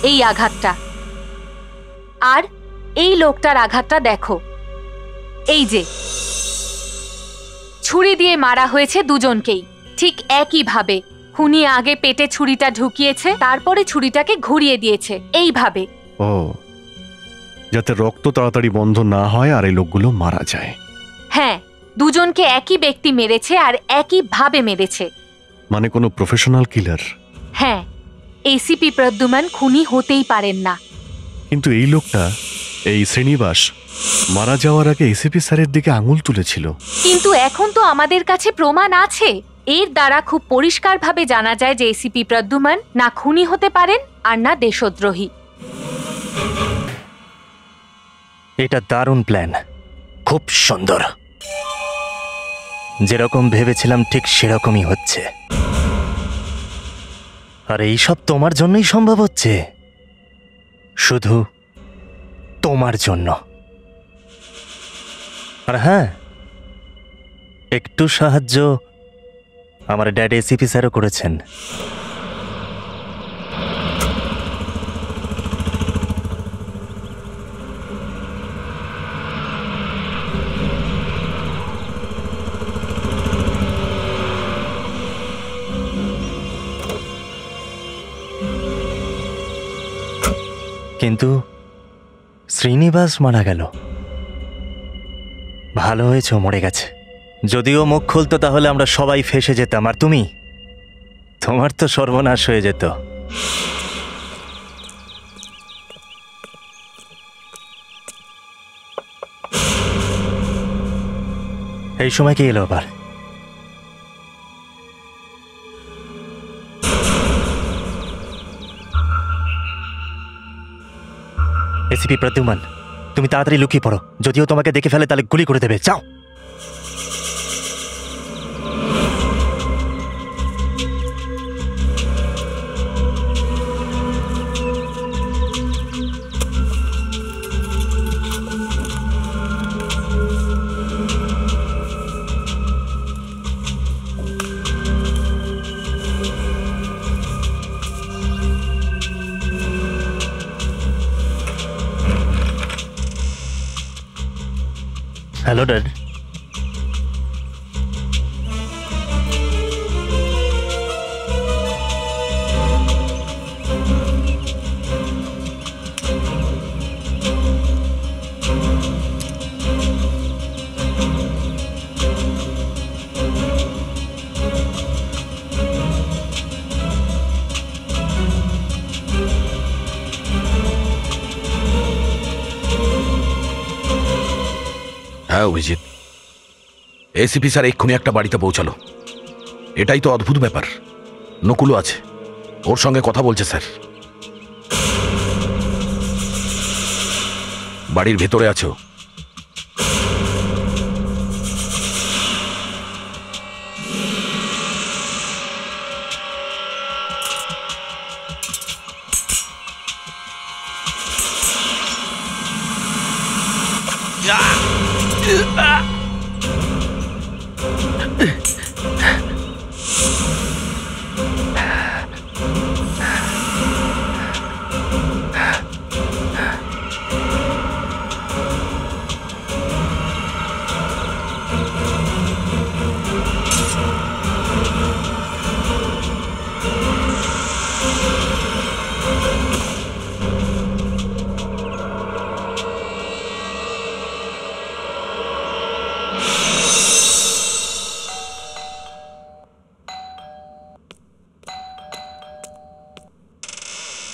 এই আঘাতটা, আর এই লোকটার আঘাতটা দেখো। এই যে ছুরি দিয়ে মারা হয়েছে দুজনকেই, ঠিক একই ভাবে। খুনি আগে পেটে ছুরিটা ঢুকিয়েছে, তারপরে ছুরিটাকে ঘুরিয়ে দিয়েছে এইভাবে। ও, যাতে রক্ত তাড়াতাড়ি বন্ধ না হয় আর এই লোকগুলো মারা যায়। হ্যাঁ, দুজনকে একই ব্যক্তি মেরেছে আর একই ভাবে মেরেছে। মানে কোনো প্রফেশনাল কিলার? হ্যাঁ, এসিপি প্রদ্যুমান খুনি হতেই পারেন না। কিন্তু এই লোকটা, এই শ্রীনিবাস, মারা যাওয়ার আগে এসিপি স্যারের দিকে আঙুল তুলেছিল। কিন্তু এখন তো আমাদের কাছে প্রমাণ আছে। এর দ্বারা খুব পরিষ্কারভাবে জানা যায় যে এসিপি প্রদ্যুমান না খুনি হতে পারেন আর না দেশদ্রোহী। এটা দারুণ প্ল্যান, খুব সুন্দর। যেরকম ভেবেছিলাম ঠিক সেরকমই হচ্ছে। আর এই সব তোমার জন্যই সম্ভব হচ্ছে, শুধু তোমার জন্য। আর হ্যাঁ, একটু সাহায্য আমার ড্যাড এসিপি স্যারও করেছেন। কিন্তু শ্রীনিবাস মারা গেল। ভালো হয়েছে ও মরে গেছে। যদিও মুখ খুলতো তাহলে আমরা সবাই ফেঁসে যেতাম, আর তুমি, তোমার তো সর্বনাশ হয়ে যেত। এই সময় কি এলো আবার? এসিপি প্রদ্যুমান, তুমি তাড়াতাড়ি লুকিয়ে পড়ো, যদিও তোমাকে দেখে ফেলে তাহলে গুলি করে দেবে। যাও। Hello dad. হ্যাঁ অভিজিৎ, এসিপি স্যার এক্ষুনি একটা বাড়িতে পৌঁছালো। এটাই তো অদ্ভুত ব্যাপার। নকুলও আছে, ওর সঙ্গে কথা বলছে স্যার। বাড়ির ভেতরে আছো?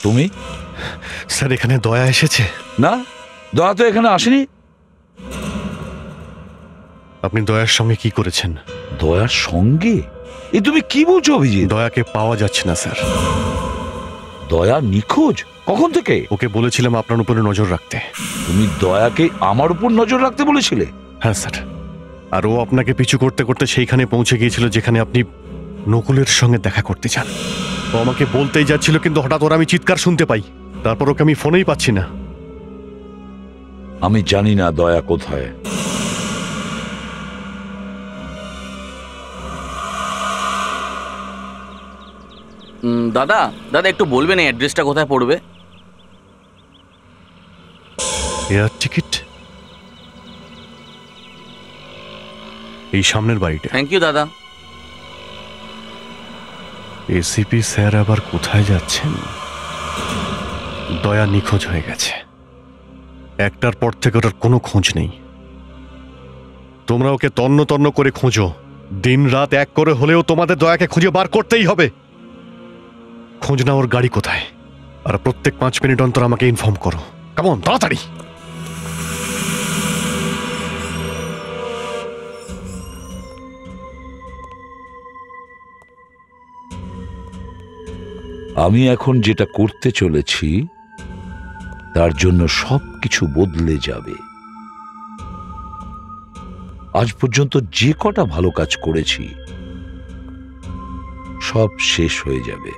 তুমি? স্যার এখানে দয়া এসেছে। না, দয়া তো এখানে আসেনি। আপনি দয়ার সঙ্গে কি করেছেন? দয়ার সঙ্গে? এ তুমি কি বলছো অভিজিৎ? দয়াকে পাওয়া যাচ্ছে না স্যার। দয়া নিখোঁজ? কখন থেকে? ওকে বলেছিলাম আপনার উপরে নজর রাখতে। তুমি দয়াকে আমার উপর নজর রাখতে বলেছিলে? হ্যাঁ স্যার। আর ও আপনাকে পিছু করতে করতে সেইখানে পৌঁছে গিয়েছিল যেখানে আপনি নকুলের সঙ্গে দেখা করতে চান। ও আমাকে বলতেই যাচ্ছিল, কিন্তু হঠাৎ ওর আমি চিৎকার শুনতে পাই। তারপর ওকে আমি ফোনেই পাচ্ছি না। আমি জানি না দয়া কোথায়। দাদা দাদা একটু বলবেন এই অ্যাড্রেসটা কোথায় পড়বে? এয়ার টিকিট এই সামনের বাড়িটা। থ্যাংক ইউ দাদা। এসিপি স্যার আবার কোথায় যাচ্ছেন? দয়া নিখোঁজ হয়ে গেছে। একটার পর থেকে ওটার কোনো খোঁজ নেই। তোমরা ওকে তন্ন তন্ন করে খোঁজো, দিন রাত এক করে হলেও তোমাদের দয়াকে খুঁজে বার করতেই হবে। খোঁজ না ওর গাড়ি কোথায়, আর প্রত্যেক 5 মিনিট অন্তর আমাকে ইনফর্ম করো। কেমন? তাড়াতাড়ি। আমি এখন যেটা করতে চলেছি তার জন্য সবকিছু বদলে যাবে। আজ পর্যন্ত যে কটা ভালো কাজ করেছি সব শেষ হয়ে যাবে।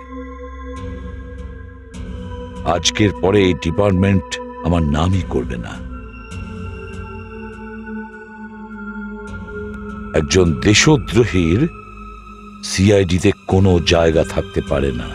আজকের পরে এই ডিপার্টমেন্ট আমার নামই করবে না। একজন দেশদ্রোহীর সিআইডিতে কোনো জায়গা থাকতে পারে না।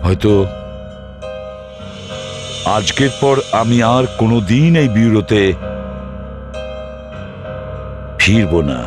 হয়তো আজকের পর আমি আর কোনোদিন এই ব্যুরোতে ফিরব না।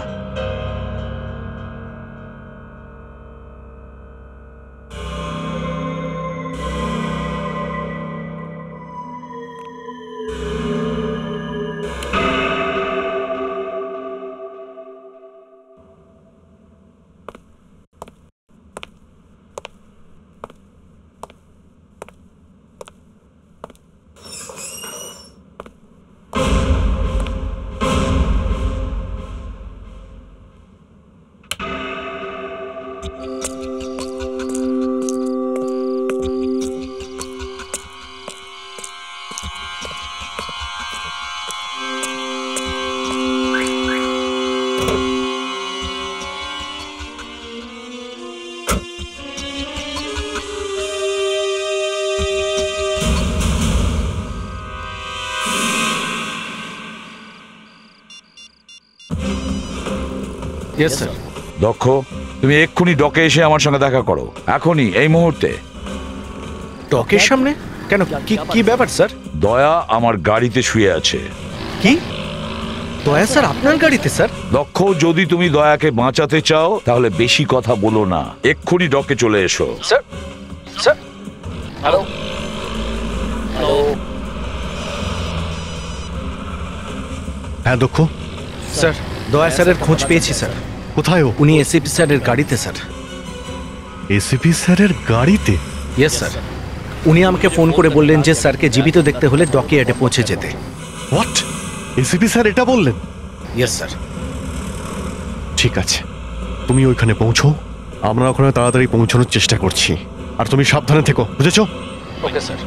Yes sir. দক্ষ, তুমি এক্ষুনি ডকে এসে আমার সঙ্গে দেখা করো, এখনই, এই মুহূর্তে। ডকের সামনে কেন? কি ব্যাপার স্যার? দয়া আমার গাড়িতে শুয়ে আছে। কি? দয়া স্যার আপনার গাড়িতে? স্যার দক্ষ, যদি তুমি দয়াকে বাঁচাতে চাও তাহলে বেশি কথা বলো না, এক্ষুনি ডকে চলে এসো। Sir sir hello. হ্যাঁ দক্ষ। স্যার দয়া স্যারের খোঁজ পেয়েছি স্যার। কোথায় ও? উনি এসিপি স্যারের গাড়িতে স্যার। এসিপি স্যারের গাড়িতে? Yes sir. উনি আমাকে ফোন করে বললেন যে স্যারকে জীবিত দেখতে হলে ডকইয়ার্ডে পৌঁছে যেতে। হোয়াট? এসিপি স্যার এটা বললেন? Yes sir. ঠিক আছে, তুমি ওইখানে পৌঁছো, আমরা ওখানে তাড়াতাড়ি পৌঁছানোর চেষ্টা করছি, আর তুমি সাবধানে থেকো, বুঝেছো? Okay sir.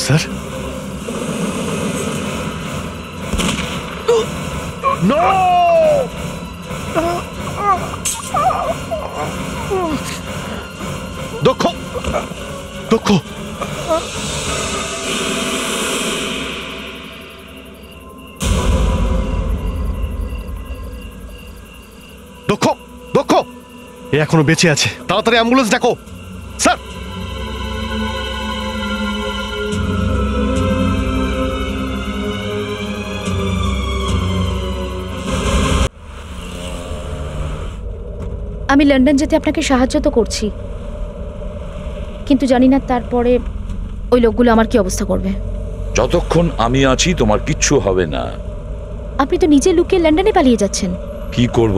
স্যার? নো! দক্ষ, দক্ষ, দক্ষ, দক্ষ, এ এখনো বেঁচে আছে, তাড়াতাড়ি অ্যাম্বুলেন্স ডাকো। স্যার! আমি লন্ডন যেতে আপনাকে সাহায্য তো করছি, কিন্তু জানি না তারপরে ওই লোকগুলো আমার কি অবস্থা করবে। যতক্ষণ আমি আছি তোমার কিচ্ছু হবে না। আপনি তো নিজে লুকিয়ে লন্ডনে পালিয়ে যাচ্ছেন। কি করব,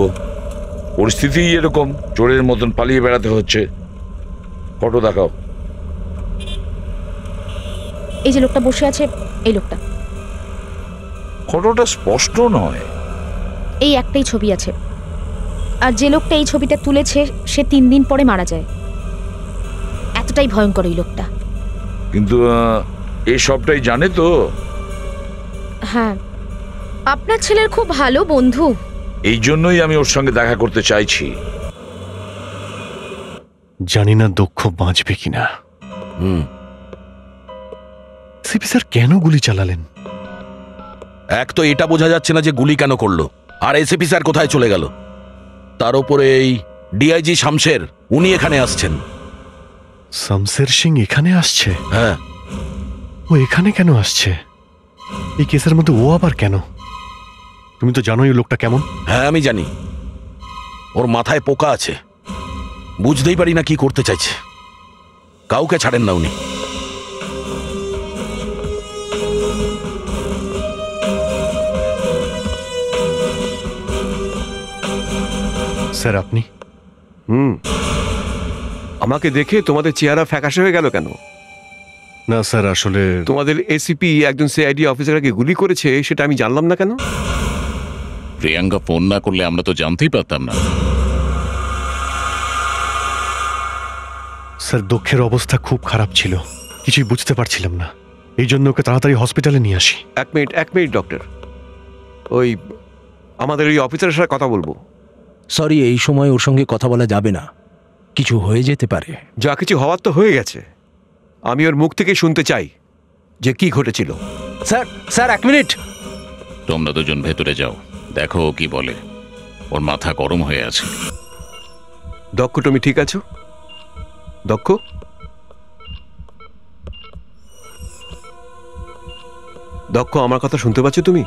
পরিস্থিতি এরকম, চোরের মতন পালিয়ে বেড়াতে হচ্ছে। ফটো দেখাও। এই যে লোকটা বসে আছে, এই লোকটা। ফটোটা স্পষ্ট নয়। এই একটাই ছবি আছে, আর যে লোকটা এই ছবিটা তুলেছে সে 3 দিন পরে মারা যায়। এতটাই ভয়ঙ্কর এই লোকটা। কিন্তু এই সবটাই জানে তো? হ্যাঁ, আপনার ছেলের খুব ভালো বন্ধু। এই জন্যই আমি ওর সঙ্গে দেখা করতে চাইছি। জানি না দক্ষ বাঁচবে কিনা। সিপি স্যার কেন গুলি চালালেন? এক তো এটা বোঝা যাচ্ছে না যে গুলি কেন করলো, আর এসিপি স্যার কোথায় চলে গেল। তার উপরে এই ডিআইজি শামশের, উনি এখানে আসছেন। শামশের সিং এখানে আসছে? হ্যাঁ। ও এখানে কেন আসছে? এই কেসের মধ্যে ও আবার কেন? তুমি তো জানোই ওই লোকটা কেমন। হ্যাঁ আমি জানি, ওর মাথায় পোকা আছে, বুঝতেই পারি না কি করতে চাইছে। কাউকে ছাড়েন না উনি। স্যার আপনি? আমাকে দেখে তোমাদের চেহারা ফ্যাকাশে হয়ে গেল কেন? না স্যার, আসলে তোমাদের এসিপি একজন সিআইডি অফিসারকে গুলি করেছে সেটা আমি জানলাম না কেন? প্রিয়াঙ্কা ফোন না করলে আমরা তো জানতেই পারতাম না। স্যার দক্ষের অবস্থা খুব খারাপ ছিল, কিছুই বুঝতে পারছিলাম না, এই জন্য ওকে তাড়াতাড়ি হসপিটালে নিয়ে আসি। এক মিনিট ডক্টর, ওই আমাদের ওই অফিসারের সাথে কথা বলবো। সরি, এই সময় ওর সঙ্গে কথা বলা যাবে না, কিছু হয়ে যেতে পারে। যা কিছু হওয়ার তো হয়ে গেছে, আমি ওর মুখ থেকে শুনতে চাই যে কি ঘটেছিল। Sir 1 minute. তোমরা দুজন ভেতরে যাও, দেখো ও কি বলে। ওর মাথা গরম হয়ে আছে। দক্ষ তুমি ঠিক আছো? দক্ষ, দক্ষ, আমার কথা শুনতে পাচ্ছ তুমি?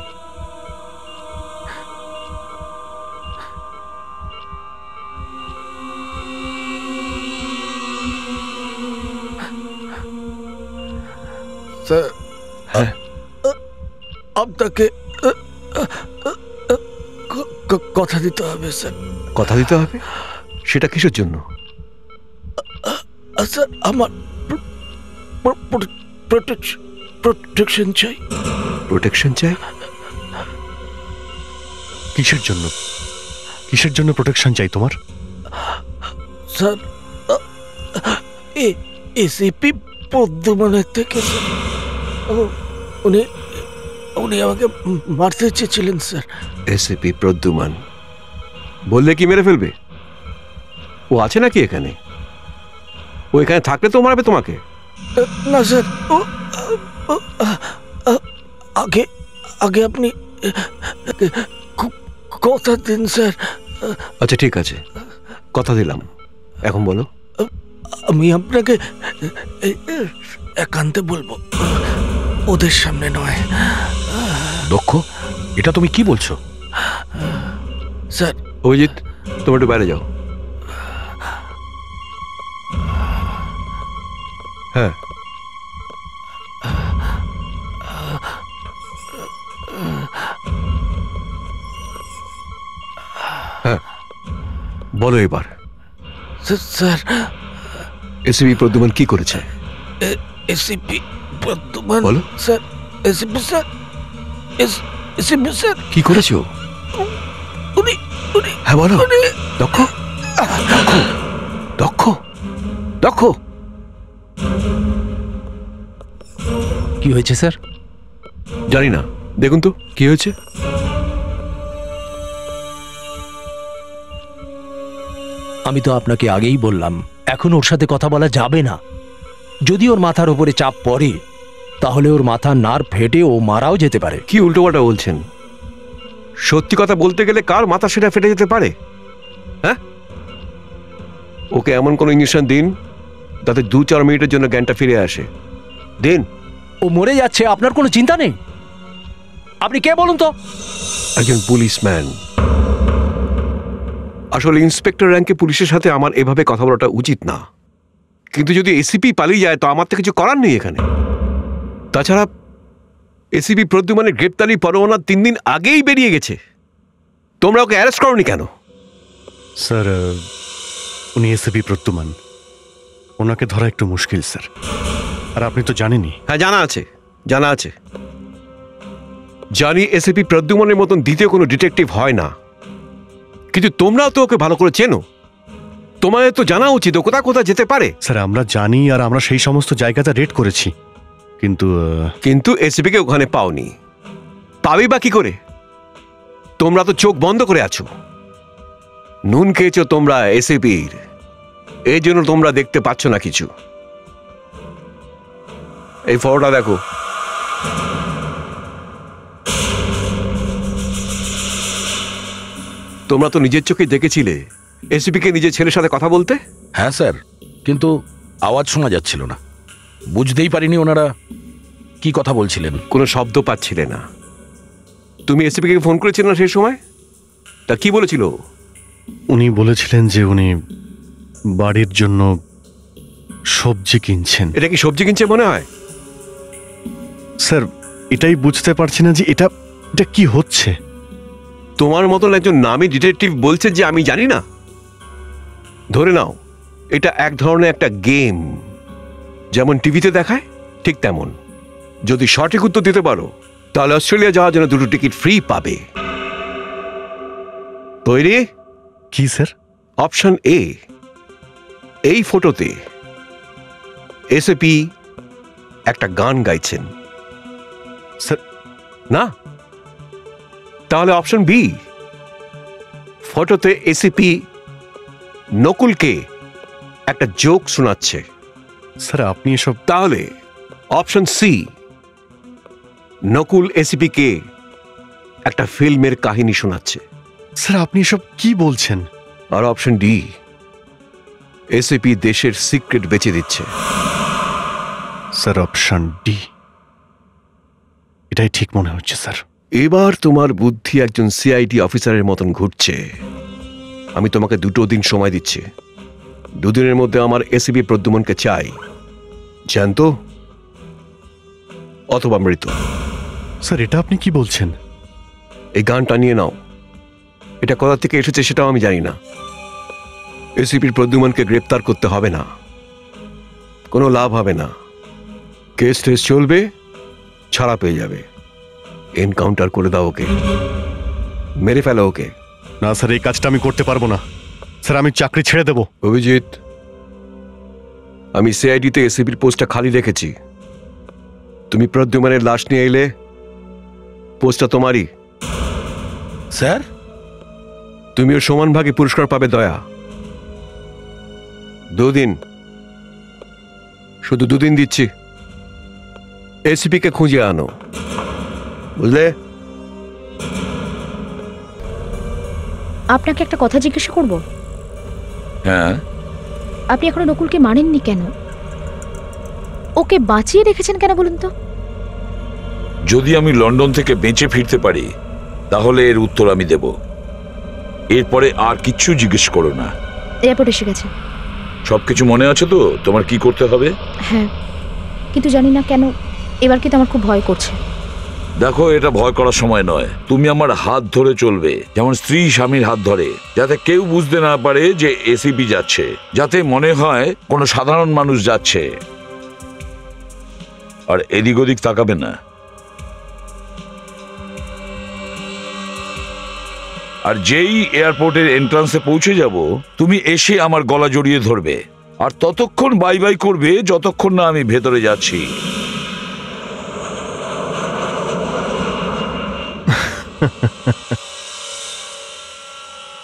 স্যার আপনাকে কথা দিতে হবে স্যার। কথা দিতে হবে? সেটা কিসের জন্য? স্যার আমার প্রোটেকশন চাই। প্রোটেকশন চাই? কিসের জন্য? কিসের জন্য প্রোটেকশন চাই তোমার? স্যার এসিপি পদ্মমানের থেকে উনি উনি আমাকে মারতে চেয়েছিলেন স্যার। এসিপি প্রদ্যুমান বললে কি মেরে ফেলবে? ও আছে নাকি এখানে? ও এখানে থাকলে তো মারবে তোমাকে। না স্যার, আগে আগে আপনি কথা দিন স্যার। আচ্ছা ঠিক আছে, কথা দিলাম। এখন বলো। আমি আপনাকে একান্তে বলবো, ওদের সামনে নয়। দক্ষ, এটা তুমি কি বলছো? স্যার। অভিজিৎ, তুমি একটু বাইরে যাও। হ্যাঁ, হ্যাঁ, বলো এবার। স্যার, এসিপি প্রদ্যুমান কি করেছে? এসিপি প্রদ্যুমান বলো। Sir, ACP sir, ACP sir কি করেছে ও? উনি উনি হ্যাঁ বলো। দক্ষ, দক্ষ, দক্ষ, দক্ষ। কি হয়েছে স্যার? জানি না, দেখুন তো কি হয়েছে। আমি তো আপনাকে আগেই বললাম, এখন ওর সাথে কথা বলা যাবে না। যদি ওর মাথার উপরে চাপ পড়ে তাহলে ওর মাথার নার্ভ ফেটে ও মারাও যেতে পারে। কি উল্টোপাল্টা বলছেন? সত্যি কথা বলতে গেলে কার মাথা সেটা ফেটে যেতে পারে? হ্যাঁ, ওকে এমন কোন ইঞ্জেকশন দিন তাতে 2-4 মিনিটের জন্য জ্ঞানটা ফিরে আসে। দিন। ও মরে যাচ্ছে, আপনার কোনো চিন্তা নেই? আপনি কে বলুন তো? একজন পুলিশম্যান। আসলে ইন্সপেক্টর র্যাঙ্কে পুলিশের সাথে আমার এভাবে কথা বলাটা উচিত না, কিন্তু যদি এসিপি পালিয়ে যায় তো আমার তো কিছু করার নেই এখানে। তাছাড়া এসিপি প্রদ্যুমানের গ্রেপ্তারি পরোয়ানা 3 দিন আগেই বেরিয়ে গেছে। তোমরা ওকে অ্যারেস্ট করোনি কেন? স্যার, উনি এসিপি প্রদ্যুমান, ওনাকে ধরা একটু মুশকিল স্যার। আর আপনি তো জানেনই। হ্যাঁ, জানা আছে, জানা আছে। জানি এসিপি প্রদ্যুমানের মতন দ্বিতীয় কোনো ডিটেকটিভ হয় না, কিন্তু তোমরাও তো ওকে ভালো করে চেনো। তোমাদের তো জানা উচিত ও কোথা কোথা যেতে পারে। স্যার, আমরা জানি আর আমরা সেই সমস্ত জায়গাতে রেড করেছি, কিন্তু এসিপিকে ওখানে পাওনি। পাবি বা কি করে? তোমরা তো চোখ বন্ধ করে আছো। নুন খেয়েছো তোমরা এসিপির, এই জন্য তোমরা দেখতে পাচ্ছ না কিছু। এই ফটোটা দেখো। তোমরা তো নিজের চোখে দেখেছিলে এসিপিকে নিজের ছেলের সাথে কথা বলতে। হ্যাঁ স্যার, কিন্তু আওয়াজ শোনা যাচ্ছিল না, বুঝতেই পারিনি ওনারা কি কথা বলছিলেন। কোনো শব্দ পাচ্ছিলে না। তুমি এসিপিকে ফোন করেছিলে না সেই সময়? তা কি বলেছিল? উনি বলেছিলেন যে উনি বাড়ির জন্য সবজি কিনছেন। এটা কি সবজি কিনছে মনে হয়? স্যার, এটাই বুঝতে পারছি না যে এটা কি হচ্ছে। তোমার মতন একজন নামী ডিটেকটিভ বলছে যে আমি জানি না। ধরে নাও এটা এক ধরনের একটা গেম, যেমন টিভিতে দেখায় ঠিক তেমন। যদি সঠিক উত্তর দিতে পারো তাহলে অস্ট্রেলিয়া যাওয়ার জন্য 2টো টিকিট ফ্রি পাবে। তৈরি? কি স্যার? অপশন এ, এই ফটোতে এসিপি একটা গান গাইছেন। স্যার না? তাহলে অপশন বি, ফটোতে এসিপি নকুলকে একটা জোক শোনাচ্ছে। স্যার, আপনি এসব। তাহলে অপশন সি, নকুল এসিপি কে একটা ফিল্মের কাহিনী শোনাচ্ছে। স্যার, আপনি এসব কি বলছেন? আর অপশন ডি, এসিপি দেশের সিক্রেট বেচে দিচ্ছে। স্যার অপশন ডি, এটাই ঠিক মনে হচ্ছে স্যার। এবার তোমার বুদ্ধি একজন সিআইডি অফিসারের মতন ঘুরছে। আমি তোমাকে 2 দিন সময় দিচ্ছি। 2 দিনের মধ্যে আমার এসিপি প্রদ্যুমনকে চাই, জ্যান্ত অথবা মৃত। স্যার এটা আপনি কি বলছেন? এই গানটা নিয়ে নাও। এটা কোথা থেকে এসেছে সেটাও আমি জানি না। এসিপির প্রদ্যুমনকে গ্রেপ্তার করতে হবে না, কোনো লাভ হবে না। কেস টেস চলবে, ছাড়া পেয়ে যাবে। এনকাউন্টার করে দাও ওকে, মেরে ফেলো ওকে। না স্যার, এই কাজটা আমি করতে পারবো না স্যার, আমি চাকরি ছেড়ে দেব। অভিজিৎ, আমি সিআইডিতে এসিপির পোস্টটা খালি রেখেছি। তুমি প্রদ্যুমনের লাশ নিয়ে এলে পোস্টটা তোমারই। স্যার, তুমিও সমান ভাগে পুরস্কার পাবে দয়া। 2 দিন, শুধু 2 দিন দিচ্ছি। এসিপিকে খুঁজে আনো, বুঝলে? আপনাকে একটা কথা জিজ্ঞাসা করব। হ্যাঁ। আপনি এখনো নকুলকে মানেননি কেন? ওকে বাঁচিয়ে রেখেছেন কেন বলুন তো? যদি আমি লন্ডন থেকে বেঁচে ফিরতে পারি তাহলে এর উত্তর আমি দেব। এরপরে আর কিচ্ছু জিজ্ঞেস করো না। এয়ারপোর্ট এসে গেছে। সবকিছু মনে আছে তো তোমার কি করতে হবে? হ্যাঁ, কিন্তু জানি না কেন এবার কিন্তু আমার খুব ভয় করছে। দেখো, এটা ভয় করার সময় নয়। তুমি আমার হাত ধরে চলবে, যেমন স্ত্রী স্বামীর হাত ধরে, যাতে কেউ বুঝতে না পারে যে এসিপি যাচ্ছে, যাতে মনে হয় কোনো সাধারণ মানুষ যাচ্ছে। আর এদিক ওদিক তাকাবে না। আর যেই এয়ারপোর্টের এন্ট্রান্সে পৌঁছে যাব, তুমি এসে আমার গলা জড়িয়ে ধরবে, আর ততক্ষণ বাই বাই করবে যতক্ষণ না আমি ভেতরে যাচ্ছি।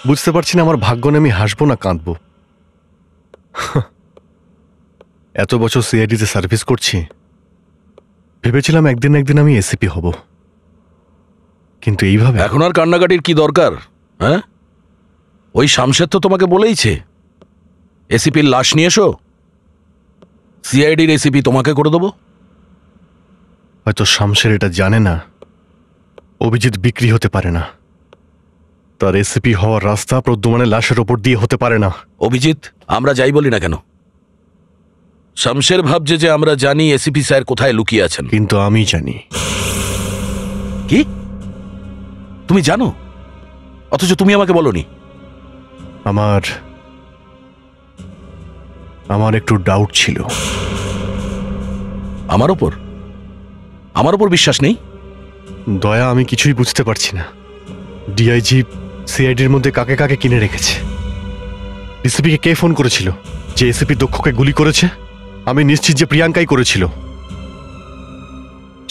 বুঝতে পারছি না আমার ভাগ্য নিয়ে আমি হাসবো না কাঁদবো। এত বছর সিআইডিতে সার্ভিস করছি, ভেবেছিলাম একদিন একদিন আমি এসিপি হব, কিন্তু এইভাবে। এখন আর কান্নাকাটির কি দরকার? হ্যাঁ, ওই শামশেদ তো তোমাকে বলেইছে এসিপির লাশ নিয়ে এসো, সিআইডির এসিপি তোমাকে করে দেবো। হয়তো শামশের এটা জানে না অভিজিৎ বিক্রি হতে পারে না। তার এসিপি হওয়ার রাস্তা প্রদ্যুমনের লাশের ওপর দিয়ে হতে পারে না। অভিজিৎ, আমরা যাই বলি না কেন, শামশের ভাবছে যে আমরা জানি এসিপি স্যার কোথায় লুকিয়ে আছেন। কিন্তু আমি জানি। কি? তুমি জানো, অথচ তুমি আমাকে বলনি? আমার একটু ডাউট ছিল। আমার ওপর বিশ্বাস নেই? দয়া, আমি কিছুই বুঝতে পারছি না। ডিআইজি সিআইডির মধ্যে কাকে কাকে কিনে রেখেছে? এসিপিকে কে ফোন করেছিল যে এসিপি দক্ষকে গুলি করেছে? আমি নিশ্চিত যে প্রিয়াঙ্কাই করেছিল।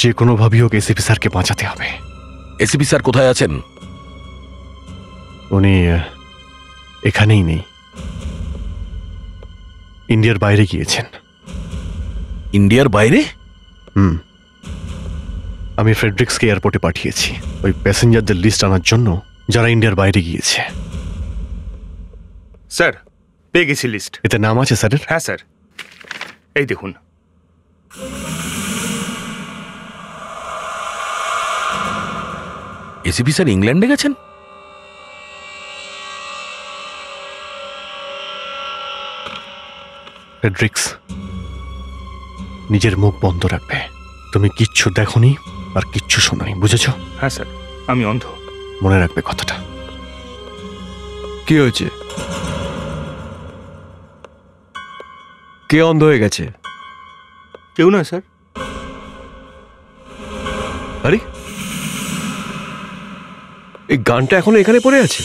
যে কোনোভাবেই হোক এসিপি স্যারকে বাঁচাতে হবে। এসিপি স্যার কোথায় আছেন? উনি এখানেই নেই, ইন্ডিয়ার বাইরে গিয়েছেন। ইন্ডিয়ার বাইরে? আমি ফ্রেডরিক্সকে এয়ারপোর্টে পাঠিয়েছি ওই প্যাসেঞ্জারদের লিস্ট আনার জন্য যারা ইন্ডিয়ার বাইরে গিয়েছে। স্যার, পেয়ে গেছি লিস্ট। এতে নাম আছে স্যারের? হ্যাঁ স্যার, এই দেখুন। এসিপি স্যার ইংল্যান্ডে গেছেন? ফ্রেডরিক্স, নিজের মুখ বন্ধ রাখবে। তুমি কিচ্ছু দেখোনি আর কিচ্ছু শোনোনি, বুঝেছ? হ্যাঁ স্যার, আমি অন্ধ। মনে রাখবে কথাটা। কি হয়েছে? কে অন্ধ হয়ে গেছে? কেউ না স্যার। আরে, এই গানটা এখনো এখানে পড়ে আছে?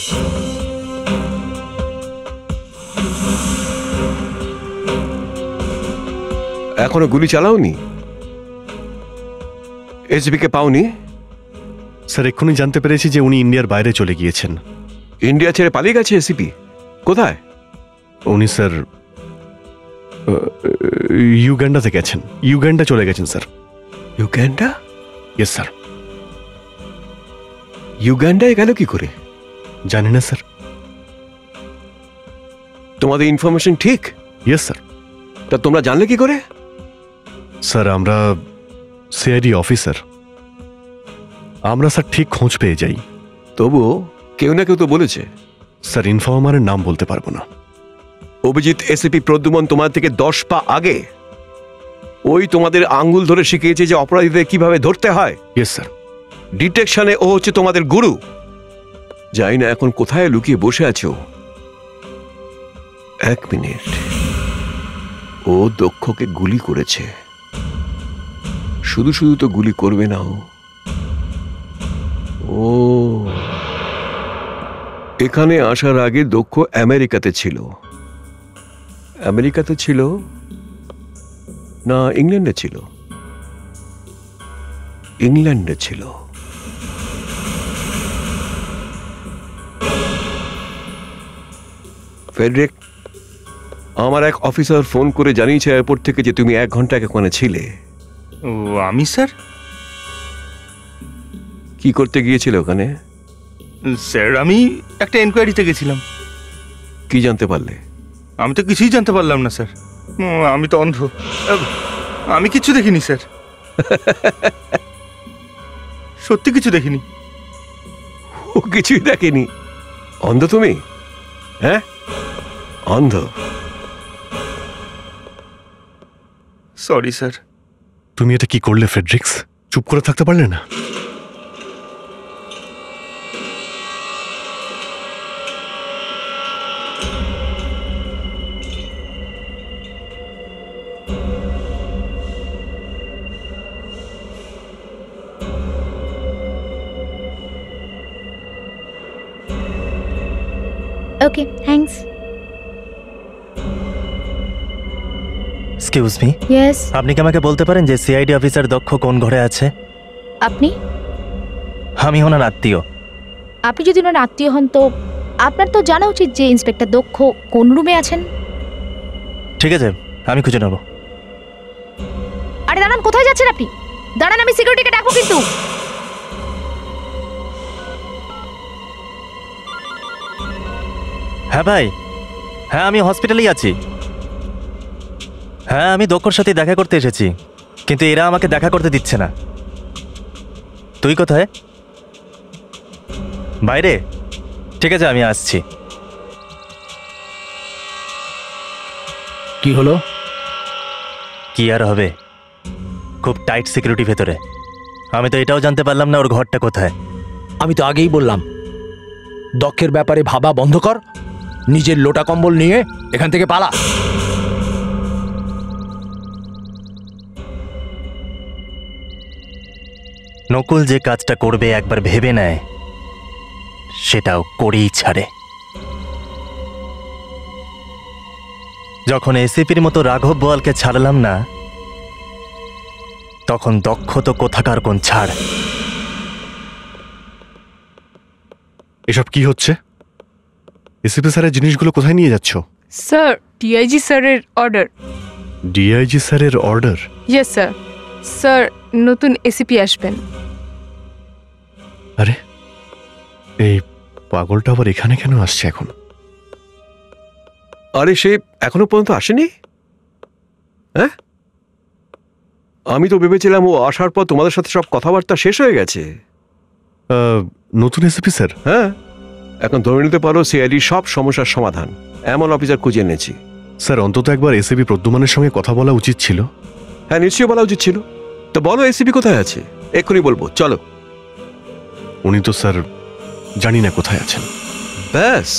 এখনো গুলি চালাওনি? এসবিকে পাওনি? স্যার, এক্ষুনি জানতে পেরেছি যে উনি ইন্ডিয়ার বাইরে চলে গিয়েছেন। ইন্ডিয়া ছেড়ে পালিয়ে গেছে এসিপি? কোথায়? উনি স্যার ইউগান্ডাতে গেছেন। ইউগান্ডা চলে গেছেন স্যার। ইউগান্ডা? Yes sir. ইউগান্ডায় গেল কি করে? জানি না স্যার। তোমাদের ইনফরমেশন ঠিক? Yes sir. তা তোমরা জানলে কি করে? স্যার আমরা সিআইডি অফিসার, আমরা স্যার ঠিক খোঁজ পেয়ে যাই। তবুও কেউ না কেউ তো বলেছে। স্যার ইনফর্মারের নাম বলতে পারবো না। অভিজিৎ এসিপি প্রদ্যুমন তোমার থেকে 10 পা আগে। ওই তোমাদের আঙ্গুল ধরে শিখিয়েছে যে অপরাধীদের কিভাবে ধরতে হয়। Yes sir. ডিটেকশনে ও হচ্ছে তোমাদের গুরু। জানি না এখন কোথায় লুকিয়ে বসে আছো। 1 মিনিট, ও দক্ষকে গুলি করেছে। শুধু শুধু তো গুলি করবে না ও। এখানে আসার আগে দক্ষ আমেরিকাতে ছিল। আমেরিকাতে ছিল না ইংল্যান্ডে ছিল? ইংল্যান্ডে ছিল। ফেডরিক, আমার এক অফিসার ফোন করে জানিয়েছে এয়ারপোর্ট থেকে যে তুমি 1 ঘন্টা ওখানে ছিলে। ও আমি স্যার? কি করতে গিয়েছিলে ওখানে? স্যার আমি একটা এনকোয়ারিতে গেছিলাম। কি জানতে পারলে? আমি তো কিছুই জানতে পারলাম না স্যার। আমি তো অন্ধ, আমি কিছু দেখিনি স্যার। সত্যি কিছু দেখিনি। ও কিছুই দেখেনি? অন্ধ তুমি? হ্যাঁ অন্ধ? Sorry sir. তুমি এটা কি করলে ফ্রেডরিক্স? চুপ করে থাকতে পারলে না? ওকে, থ্যাঙ্কস। Excuse me. ইয়েস। আপনি কি আমাকে বলতে পারেন যে সিআইডি অফিসার দক্ষ কোন ঘরে আছে? আপনি? আমি ওনার আত্মীয়। আপনি যদি ওনার আত্মীয় হন তো আপনার তো জানা উচিত যে ইন্সপেক্টর দক্ষ কোন রুমে আছেন। ঠিক আছে, আমি খুঁজে নেব। আরে দাঁড়ান, কোথায় যাচ্ছেন আপনি? দাঁড়ান, আমি সিকিউরিটিকে ডাকবো কিন্তু। হ্যাঁ ভাই, হ্যাঁ আমি হসপিটালেই আছি। হ্যাঁ আমি দক্ষর সাথে দেখা করতে এসেছি, কিন্তু এরা আমাকে দেখা করতে দিচ্ছে না। তুই কোথায়? বাইরে? ঠিক আছে আমি আসছি। কি হলো? কি আর হবে, খুব টাইট সিকিউরিটি ভেতরে। আমি তো এটাও জানতে পারলাম না ওর ঘরটা কোথায়। আমি তো আগেই বললাম দক্ষের ব্যাপারে ভাবা বন্ধ কর, নিজের লোটা কম্বল নিয়ে এখান থেকে পালা। নকুল যে কাজটা করবে একবার ভেবে নেয়, সেটাও করেই ছাড়ে। যখন এসিপির মতো রাঘব বোয়ালকে ছাড়লাম না, তখন দক্ষ তো কোথাকার কোন ছাড়। এসব কি হচ্ছে? এসিপি স্যারের জিনিসগুলো কোথায় নিয়ে যাচ্ছ? স্যার, ডিআইজি স্যারের অর্ডার। ডিআইজি স্যারের অর্ডার? Yes sir. স্যার, নতুন এসিপি আসবেন। আরে এই পাগলটা আবার এখানে কেন আসছে এখন? আরে সে এখনো পর্যন্ত আসেনি? হ্যাঁ, আমি তো ভেবেছিলাম ও আসার পর তোমাদের সাথে সব কথাবার্তা শেষ হয়ে গেছে। নতুন এসিপি স্যার? হ্যাঁ, এখন ধরে নিতে পারো সিআইডি সব সমস্যার সমাধান এমন অফিসার খুঁজে এনেছি। স্যার অন্তত একবার এসিপি প্রদ্যুমনের সঙ্গে কথা বলা উচিত ছিল। হ্যাঁ নিশ্চয়ই বলা উচিত ছিল। তো বলো এসিপি কোথায় আছে? এক্ষুনি বলবো, চলো। উনি তো স্যার জানি না কোথায় আছেন। ব্যাস।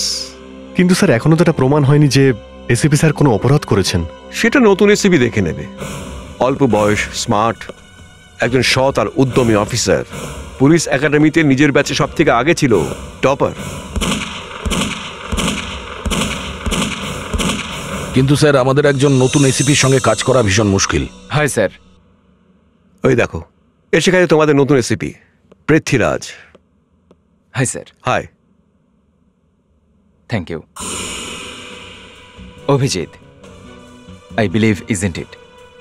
কিন্তু স্যার এখনো তো এটা প্রমাণ হয়নি যে এসিপি স্যার কোনো অপরাধ করেছেন। সেটা নতুন এসিপি দেখে নেবে। অল্প বয়স, স্মার্ট, একজন সৎ আর উদ্যমী অফিসার। পুলিশ একাডেমিতে নিজের ব্যাচে সব থেকে আগে ছিল, টপার। কিন্তু স্যার আমাদের একজন নতুন এসিপির সঙ্গে কাজ করা ভীষণ মুশকিল। Hi sir. ওই দেখো, এসে গেছে তোমাদের নতুন ACP Prithviraj. Hi sir. Hi. Thank you. Abhijit, I believe, isn't it?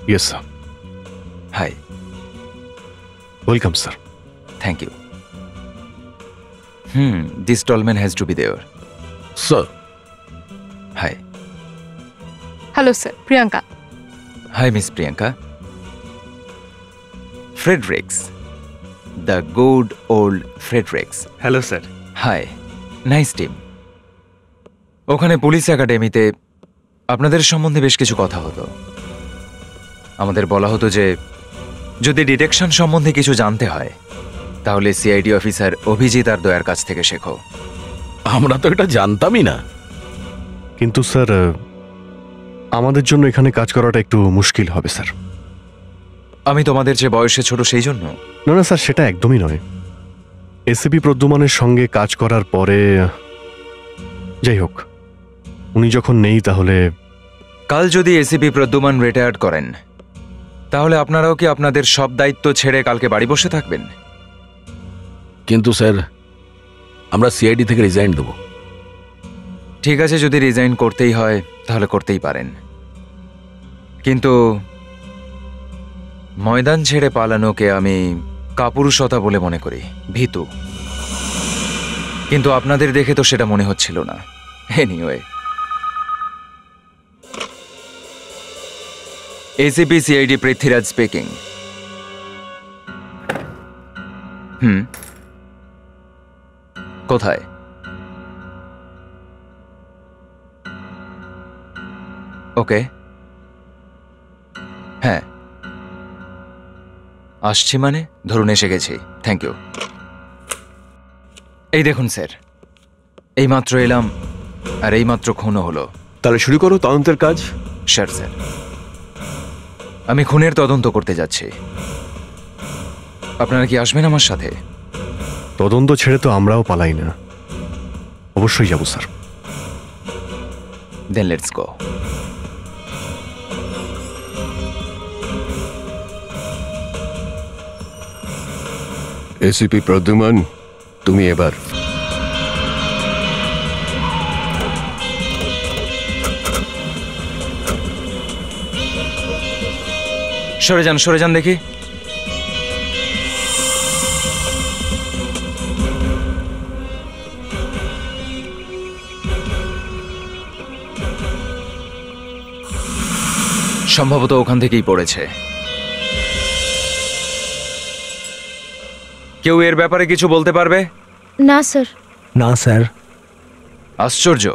Yes, sir. Hi. Welcome, sir. Thank you. This tall man has to be there. Sir. Hi. Hello sir, Priyanka. Hi, Miss Priyanka. Fredericks. The good old Fredericks. Hello sir. Hi. Nice team. ওখানে police একাডেমিতে আপনাদের সম্বন্ধে বেশ কিছু কথা হতো। আমাদের বলা হতো যে যদি ডিটেকশন সম্বন্ধে কিছু জানতে হয় তাহলে সিআইডি অফিসার অভিজিৎ আর দয়ার কাছ থেকে শেখো। আমরা তো এটা জানতামই না। কিন্তু স্যার আমাদের জন্য এখানে কাজ করাটা একটু মুশকিল হবে স্যার। আমি তোমাদের যে বয়সে ছোট সেই জন্য? না না স্যার, সেটা একদমই নয়। এসিপি প্রদ্যুমানের সঙ্গে কাজ করার পরে যাই হোক, উনি যখন নেই তাহলে কাল যদি এসিপি প্রদ্যুমান রিটায়ার্ড করেন তাহলে আপনারাও কি আপনাদের সব দায়িত্ব ছেড়ে কালকে বাড়ি বসে থাকবেন? কিন্তু স্যার আমরা সিআইডি থেকে রিজাইন দেব। ঠিক আছে, যদি রিজাইন করতেই হয় তাহলে করতেই পারেন, কিন্তু ময়দান ছেড়ে পালানোকে আমি কাপুরুষতা বলে মনে করি, ভীতু। কিন্তু আপনাদের দেখে তো সেটা মনে হচ্ছিল না। Anyway, ACP CID Prithviraj speaking. কোথায়? ওকে, হ্যাঁ আসছি, মানে ধরুন এসে গেছি। Thank you. এই দেখুন স্যার, এইমাত্র এলাম আর এইমাত্র খুনও হলো। তাহলে শুরু করো তদন্তের কাজ। স্যার স্যার, আমি খুনের তদন্ত করতে যাচ্ছি, আপনারা কি আসবেন আমার সাথে? তদন্ত ছেড়ে তো আমরাও পালাই না, অবশ্যই যাব sir. Then let's go. ACP Pradyuman, তুমি এবার। সরে যান দেখি। সম্ভবত ওখান থেকেই পড়েছে। কেউ এর ব্যাপারে কিছু বলতে পারবে? না স্যার। না স্যার। আশ্চর্য,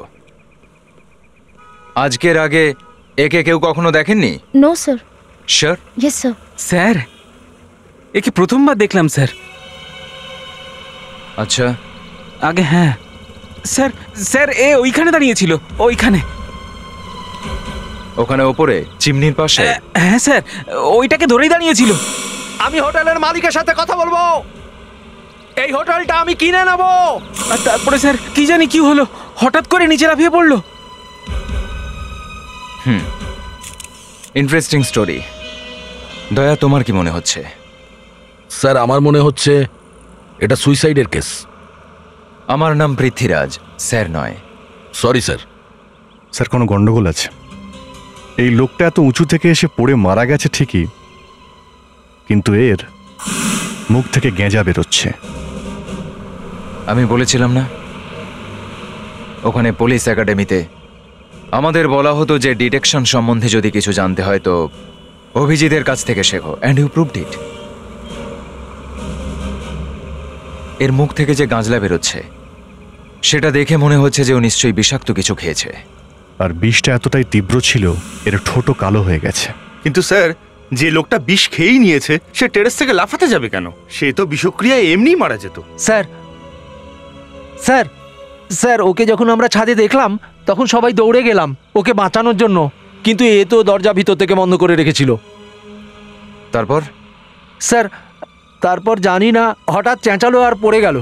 আজকের আগে একে কেউ কখনো দেখেননি? No sir. Sure? Yes sir. Sir, একে প্রথমবার দেখলাম স্যার। আচ্ছা, আগে হ্যাঁ স্যার। স্যার এ ওইখানে দাঁড়িয়েছিল, ওইখানে। ওখানে ওপরে চিমনির পাশে? হ্যাঁ স্যার, ওইটাকে ধরেই দাঁড়িয়েছিল। আমি হোটেলের মালিকের সাথে কথা বলবো। এই হোটেলটা আমি কিনে নেব। আর তারপরে স্যার কি জানি কি হলো, হঠাৎ করে নিচে লাফিয়ে পড়লো। Interesting story. দয়া, তোমার কি মনে হচ্ছে? স্যার আমার মনে হচ্ছে এটা সুইসাইডের কেস। আমার নাম পৃথ্বীরাজ, স্যার নয়। Sorry sir. স্যার কোনো গন্ডগোল আছে? এই লোকটা এত উঁচু থেকে এসে পড়ে মারা গেছে ঠিকই, কিন্তু এর মুখ থেকে গেঁজা বেরোচ্ছে। আমি বলেছিলাম না, ওখানে পুলিশ একাডেমিতে আমাদের বলা হতো যে ডিটেকশন সম্বন্ধে যদি কিছু জানতে হয় তো অভিজিতের কাছ থেকে শেখো, অ্যান্ড ইউ প্রুভড ইট। এর মুখ থেকে যে গাঁজলা বেরোচ্ছে সেটা দেখে মনে হচ্ছে যে ও নিশ্চয়ই বিষাক্ত কিছু খেয়েছে। আর বিষটা এতটাই তীব্র ছিল এর ঠোঁটও কালো হয়ে গেছে। কিন্তু স্যার, যে লোকটা বিষ খেয়েই নিয়েছে সে টেরেস থেকে লাফাতে যাবে কেন? সে তো বিষক্রিয়ায় এমনিই মারা যেত। স্যার স্যার স্যার, ওকে যখন আমরা ছাদে দেখলাম তখন সবাই দৌড়ে গেলাম ওকে বাঁচানোর জন্য, কিন্তু এ তো দরজা ভিতর থেকে বন্ধ করে রেখেছিল। তারপর? স্যার তারপর জানি না, হঠাৎ চেঁচালো আর পড়ে গেল।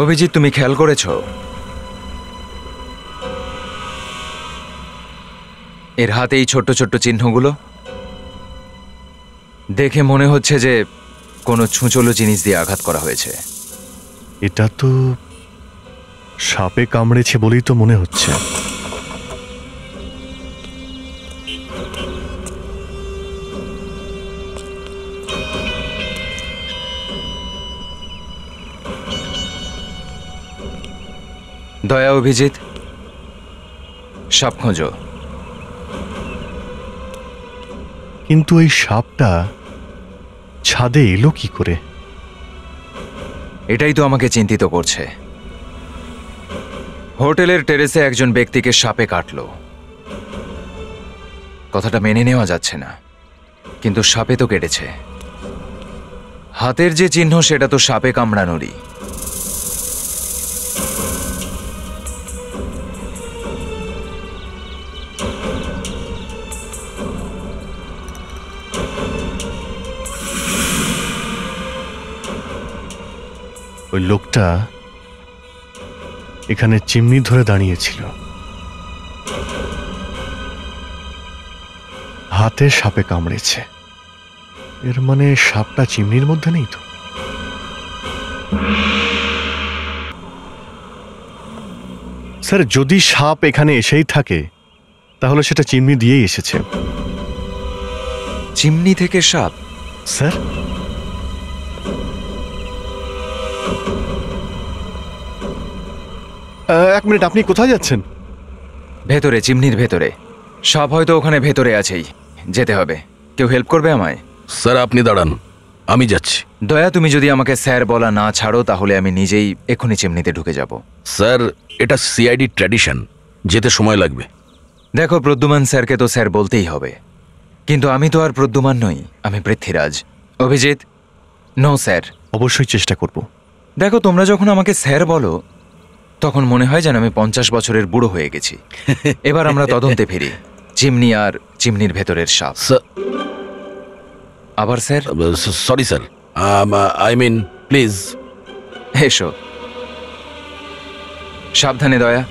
অভিজিৎ, তুমি খেয়াল করেছ এর হাতে এই ছোট্ট ছোট্ট চিহ্নগুলো? দেখে মনে হচ্ছে যে কোনো ছুঁচলো জিনিস দিয়ে আঘাত করা হয়েছে। এটা তো সাপে কামড়েছে বলেই তো মনে হচ্ছে। দয়া, অভিজিৎ, সাপ খোঁজো। কিন্তু এই সাপটা ছাদে এলো কি করে? এটাই তো আমাকে চিন্তিত করছে। হোটেলের টেরেসে একজন ব্যক্তিকে সাপে কাটলো। কথাটা মেনে নেওয়া যাচ্ছে না, কিন্তু সাপে তো কেটেছে। হাতের যে চিহ্ন সেটা তো সাপে কামড়ানোরই। ওই লোকটা এখানে চিমনি ধরে দাঁড়িয়েছিল, হাতে সাপে কামড়েছে। এর মানে সাপটা চিমনির মধ্যে নেই তো? স্যার, যদি সাপ এখানে এসেই থাকে তাহলে সেটা চিমনি দিয়েই এসেছে। চিমনি থেকে সাপ? স্যার, এক মিনিট, আপনি কোথায় যাচ্ছেন? ভেতরে, চিমনির ভেতরে। সাপ হয়তো ওখানে ভেতরে আছেই, যেতে হবে। কেউ হেল্প করবে আমায়? স্যার আপনি দাঁড়ান, আমি যাচ্ছি। দয়া, তুমি যদি আমাকে স্যার বলা না ছাড়ো তাহলে আমি নিজেই এক্ষুনি চিমনিতে ঢুকে যাব। স্যার এটা সিআইডি ট্র্যাডিশন, যেতে সময় লাগবে। দেখো, প্রদ্যুমান স্যারকে তো স্যার বলতেই হবে, কিন্তু আমি তো আর প্রদ্যুমান নই, আমি পৃথ্বীরাজ। Abhijit, no sir. অবশ্যই চেষ্টা করব। দেখো, তোমরা যখন আমাকে স্যার বলো তখন মনে হয় যেন আমি 50 বছরের বুড়ো হয়ে গেছি। এবার আমরা তদন্তে ফিরি। চিমনি আর চিমনির ভেতরের সাপ। আবার sir? Sorry sir, I mean please. এসো। সাবধানে দয়া।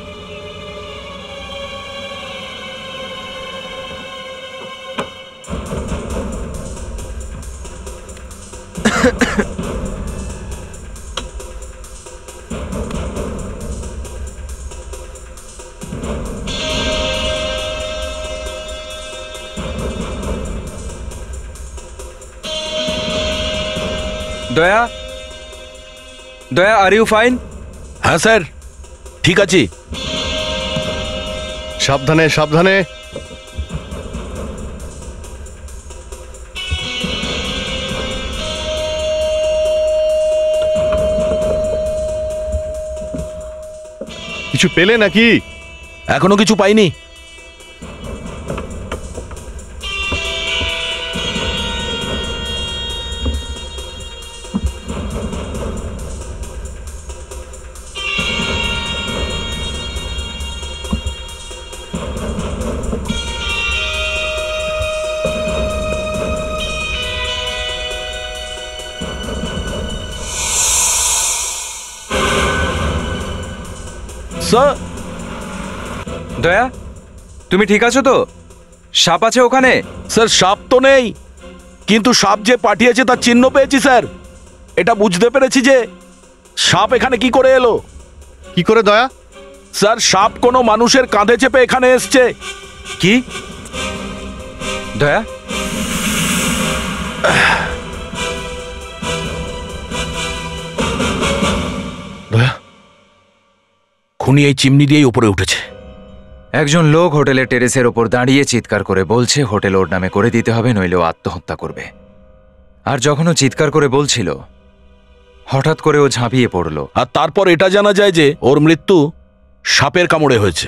দয়া, দয়া, আর ইউ ফাইন? হ্যাঁ স্যার, ঠিক আছে। সাবধানে, সাবধানে। কিছু পেলে নাকি? এখনো কিছু পাইনি। স্যার, দয়া, তুমি ঠিক আছো তো? সাপ আছে ওখানে? স্যার সাপ তো নেই, কিন্তু সাপ যে পাঠিয়েছে তার চিহ্ন পেয়েছি স্যার। এটা বুঝতে পেরেছি যে সাপ এখানে কি করে এলো। কি করে দয়া? স্যার সাপ কোনো মানুষের কাঁধে চেপে এখানে এসছে। কি? দয়া, দয়া, খুনি এই চিমনি দিয়েই উপরে উঠেছে। একজন লোক হোটেলের টেরেসের ওপর দাঁড়িয়ে চিৎকার করে বলছে হোটেল ওর নামে করে দিতে হবে, নইলে ও আত্মহত্যা করবে। আর যখন ও চিৎকার করে বলছিল হঠাৎ করে ও ঝাঁপিয়ে পড়ল। আর তারপর এটা জানা যায় যে ওর মৃত্যু সাপের কামড়ে হয়েছে।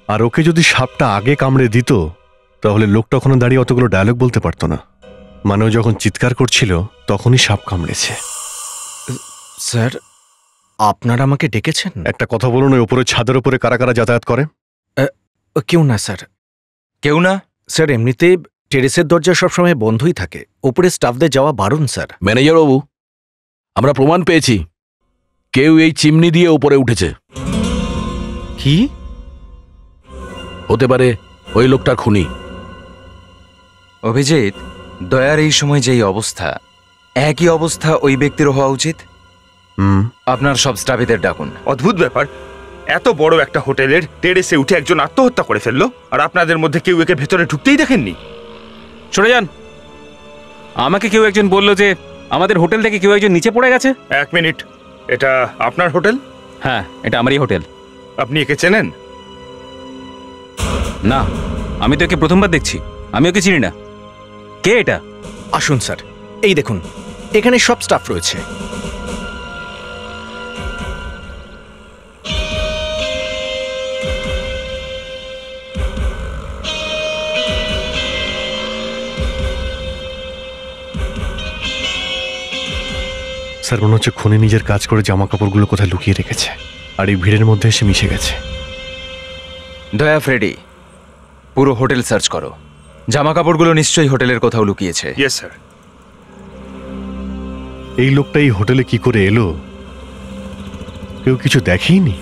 আর ওকে যদি সাপটা আগে কামড়ে দিত তাহলে লোকটা ওখানে দাঁড়িয়ে অতগুলো ডায়লগ বলতে পারতো না। মানে ও যখন চিৎকার করছিল তখনই সাপ কামড়েছে। স্যার, আপনারা আমাকে ডেকেছেন? একটা কথা বলুন, ওই উপরে ছাদের উপরে কারা কারা যাতায়াত করে? কেউ না স্যার। কেউ না? স্যার এমনিতে টেরেসের দরজা সবসময় বন্ধই থাকে, উপরে স্টাফদের যাওয়া বারণ স্যার। ম্যানেজার বাবু, আমরা প্রমাণ পেয়েছি কেউ এই চিমনি দিয়ে উপরে উঠেছে। কি হতে পারে ওই লোকটা খুনি। অভিজিৎ, দয়ার এই সময় যেই অবস্থা, একই অবস্থা ওই ব্যক্তির হওয়া উচিত। আপনার সব স্টাফেদের ডাকুন। অদ্ভুত ব্যাপার, এত বড় একটা হোটেলের টেরেসে উঠে একজন আত্মহত্যা করে ফেললো, আর আপনাদের মধ্যে কেউ একে ভেতরে ঢুকতেই দেখেননি? সরে যান। আমাকে কেউ একজন বললো যে আমাদের হোটেল থেকে কেউ একজন নিচে পড়ে গেছে। 1 মিনিট, এটা আপনার হোটেল? হ্যাঁ, এটা আমারই হোটেল। আপনি একে চেনেন? না, আমি তো একে প্রথমবার দেখছি। আমি ওকে চিনি না। কে এটা? আসুন স্যার, এই দেখুন, এখানে সব স্টাফ রয়েছে। স্যার, মনে হচ্ছে খুনি নিজের কাজ করে জামা কাপড়গুলো কোথায় লুকিয়ে রেখেছে, আর এই ভিড়ের মধ্যে এসে মিশে গেছে। দয়া, ফ্রেডি, পুরো হোটেল সার্চ করো। জামা কাপড়গুলো নিশ্চয়ই হোটেলের কোথাও লুকিয়েছে। Yes sir. এই লোকটা এই হোটেলে কি করে এলো? কেউ কিছু দেখেইনি?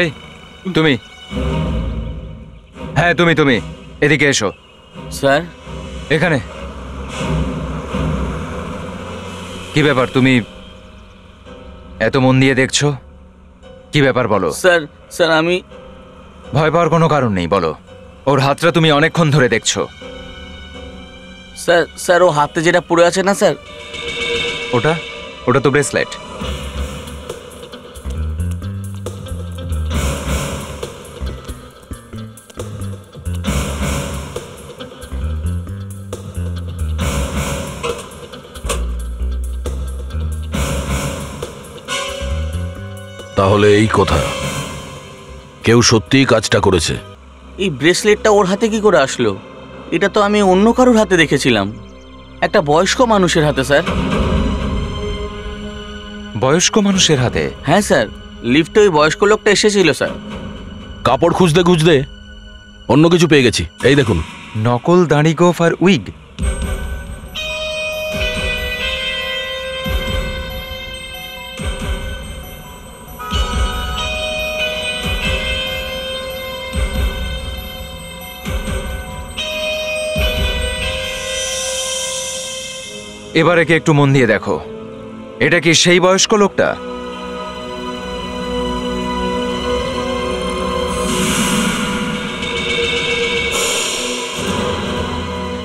এই তুমি, হ্যাঁ তুমি এদিকে এসো। স্যার, এখানে কি ব্যাপার? তুমি এত মন দিয়ে দেখছো, কি ব্যাপার বলো? স্যার আমি... ভয় পাওয়ার কোনো কারণ নেই, বলো। ওর হাতটা তুমি অনেকক্ষণ ধরে দেখছো। স্যার ও হাতে যেটা পড়ে আছে না স্যার, ওটা তো ব্রেসলেট। তাহলে এই কথা, কেউ সত্যিই কাজটা করেছে। এই ব্রেসলেটটা ওর হাতে কি করে আসলো? এটা তো আমি অন্য কারোর হাতে দেখেছিলাম, একটা বয়স্ক মানুষের হাতে স্যার। বয়স্ক মানুষের হাতে? হ্যাঁ স্যার, লিফটে ওই বয়স্ক লোকটা এসেছিল স্যার। কাপড় খুঁজতে খুঁজতে অন্য কিছু পেয়ে গেছি। এই দেখুন, নকল দাড়ি গোফ আর উইগ। এবার একে একটু মন দিয়ে দেখো। এটা কি সেই বয়স্ক লোকটা?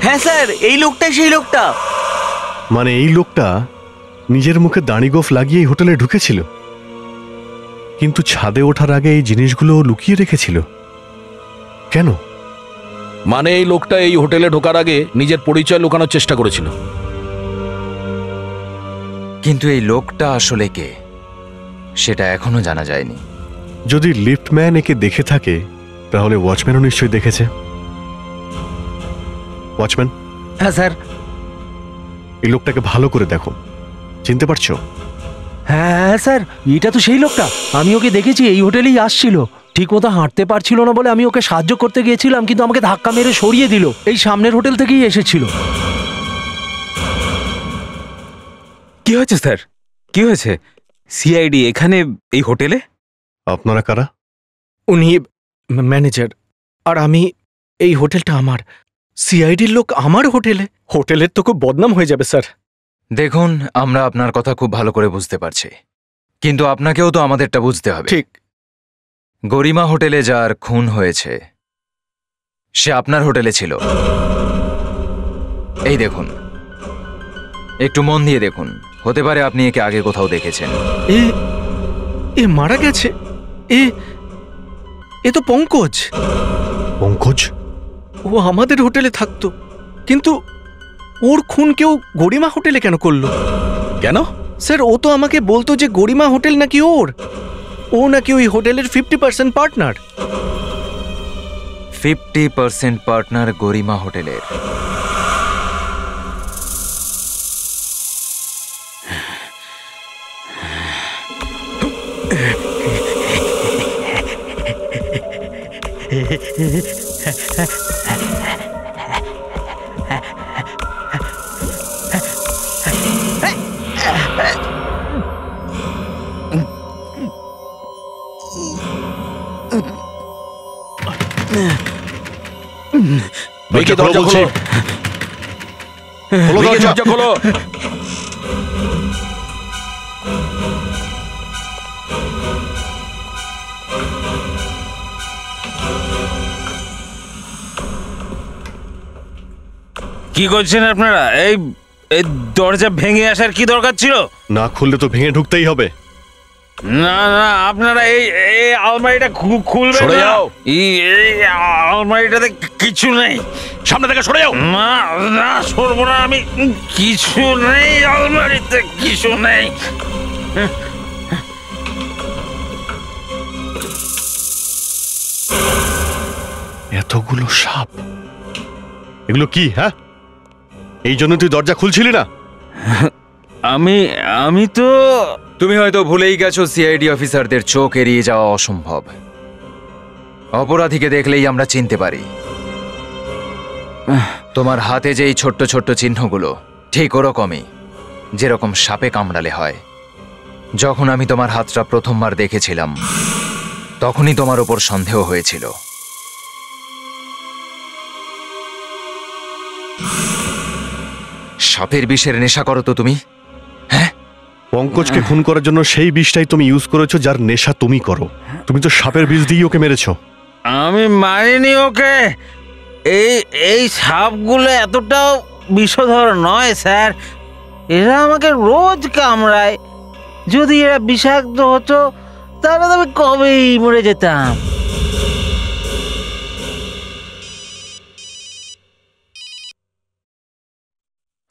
হ্যাঁ স্যার, এই লোকটাই সেই লোকটা। মানে এই লোকটা নিজের মুখে দাড়ি গোফ লাগিয়ে এই হোটেলে ঢুকেছিল, কিন্তু ছাদে ওঠার আগে এই জিনিসগুলো লুকিয়ে রেখেছিল কেন? মানে এই লোকটা এই হোটেলে ঢোকার আগে নিজের পরিচয় লুকানোর চেষ্টা করেছিল। কিন্তু এই লোকটা আসলে কে সেটা এখনো জানা যায়নি। যদি লিফটম্যান একে দেখে থাকে, তাহলে ওয়াচম্যানও নিশ্চয়ই দেখেছে। ওয়াচম্যান। হ্যাঁ স্যার। এই লোকটাকে ভালো করে দেখো, চিনতে পারছো? হ্যাঁ স্যার, এটা তো সেই লোকটা। আমি ওকে দেখেছি, এই হোটেলেই আসছিল। ঠিক মতো হাঁটতে পারছিল না বলে আমি ওকে সাহায্য করতে গিয়েছিলাম, কিন্তু আমাকে ধাক্কা মেরে সরিয়ে দিল। এই সামনের হোটেল থেকেই এসেছিল। কি হয়েছে স্যার? কি হয়েছে? সিআইডি এখানে এই হোটেলে? আপনারা কারা? উনি ম্যানেজার, আর আমি... এই হোটেলটা আমার। সিআইডির লোক আমার হোটেলে? হোটেলের তো খুব বদনাম হয়ে যাবে স্যার। দেখুন, আমরা আপনার কথা খুব ভালো করে বুঝতে পারছি, কিন্তু আপনাকেও তো আমাদেরটা বুঝতে হবে। ঠিক। গরিমা হোটেলে যার খুন হয়েছে সে আপনার হোটেলে ছিল। এই দেখুন, একটু মন দিয়ে দেখুন। হতে পারে আপনি একে আগে কোথাও দেখেছেন। এ মারা গেছে। এ তো পঙ্কজ। পঙ্কজ? ও আমাদের হোটেলে থাকতো, কিন্তু ওর খুন কেউ গরিমা হোটেলে কেন করলো? কেন স্যার? ও তো আমাকে বলতো যে গরিমা হোটেল নাকি ওর। ও নাকি ওই হোটেলের 50% পার্টনার। 50% পার্টনার গরিমা হোটেলের? ভিকি, দরজা খোলো। ভিকি, দরজা খোলো। কি করছেন আপনারা? এই এই দরজা ভেঙে আসার কি দরকার ছিল? না খুললে তো ভেঙে ঢুকতেই হবে। না না, আপনারা এই এই আলমারিটা খুলবেন সরে না। যাও। এই আলমারিটাতে কিছু নেই। সামনে থেকে সরে যাও। না না, সরবো না আমি। কিছু নেই আলমারিতে, কিছু নেই। এতগুলো সাপ, এগুলো কি? হ্যাঁ, এই জন্য তুই দরজা খুলছিলি না? আমি তো তুমি হয়তো ভুলেই গেছো সিআইডি অফিসারদের চোখ এড়িয়ে যাওয়া অসম্ভব। অপরাধীকে দেখলেই আমরা চিনতে পারি। তোমার হাতে যেই ছোট্ট ছোট্ট চিহ্নগুলো, ঠিক ওরকমই যেরকম সাপে কামড়ালে হয়। যখন আমি তোমার হাতটা প্রথমবার দেখেছিলাম, তখনই তোমার উপর সন্দেহ হয়েছিল। সাপের বিষের নেশা করো তো তুমি? পঙ্কজকে খুন করার জন্য সেই বিষটাই তুমি ইউজ করেছো, যার নেশা তুমি করো। তুমি তো সাপের বিষ দিয়ে ওকে মেরেছো। আমি মারিনি ওকে। এই এই সাপগুলো এতটাও বিষধর নয় স্যার। এরা আমাকে রোজ কামড়ায়। যদি এরা বিষাক্ত হতো তাহলে তো আমি কবেই মরে যেতাম।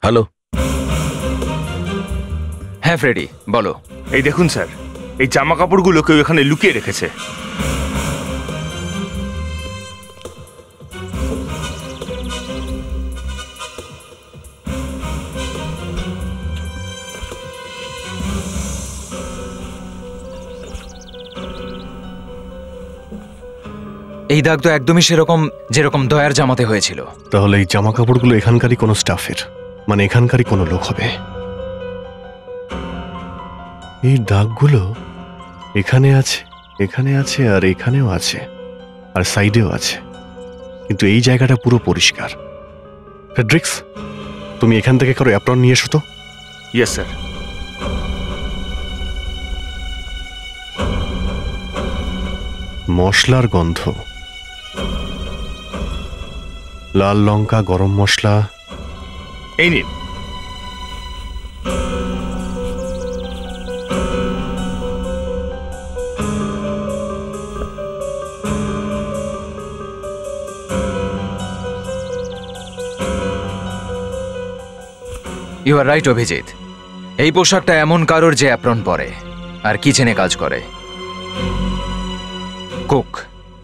হ্যালো। হ্যাঁ ফ্রেডি, বলো। এই দেখুন স্যার, এই জামা কাপড়গুলো কেউ এখানে লুকিয়ে রেখেছে। এই দাগ তো একদমই সেরকম যেরকম দয়ার জামাতে হয়েছিল। তাহলে এই জামা কাপড়গুলো এখানকারই কোনো স্টাফের, মানে এখানকারই কোনো লোক হবে। এই দাগগুলো এখানে আছে, এখানে আছে, আর এখানেও আছে, আর সাইডেও আছে, কিন্তু এই জায়গাটা পুরো পরিষ্কার। ফেড্রিক্স, তুমি এখান থেকে কারো অ্যাপ্রন নিয়ে এসো তো। Yes sir. মশলার গন্ধ, লাল লঙ্কা, গরম মশলা। এই নিন। You are right Abhijit. এই পোশাকটা এমন কারোর যে অ্যাপ্রন পরে আর কিচেনে কাজ করে। কুক।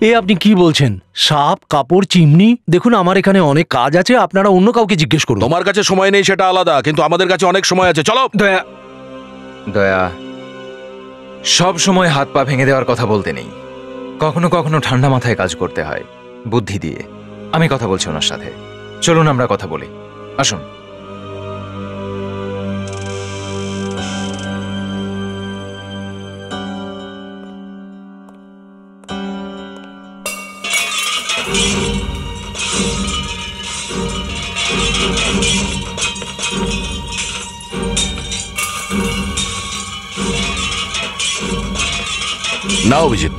এ আপনি কি বলছেন? সাপ, কাপড়, চিমনি? দেখুন আমার এখানে অনেক কাজ আছে, আপনারা অন্য কাউকে জিজ্ঞেস করুন। তোমার কাছে সময় নেই সেটা আলাদা, কিন্তু আমাদের কাছে অনেক সময় আছে। চলো। দয়া, দয়া, সব সময় হাত পা ভেঙে দেওয়ার কথা বলতে নেই। কখনো কখনো ঠান্ডা মাথায় কাজ করতে হয়, বুদ্ধি দিয়ে। আমি কথা বলছি ওনার সাথে, চলুন আমরা কথা বলি। আসুন। না অভিজিৎ,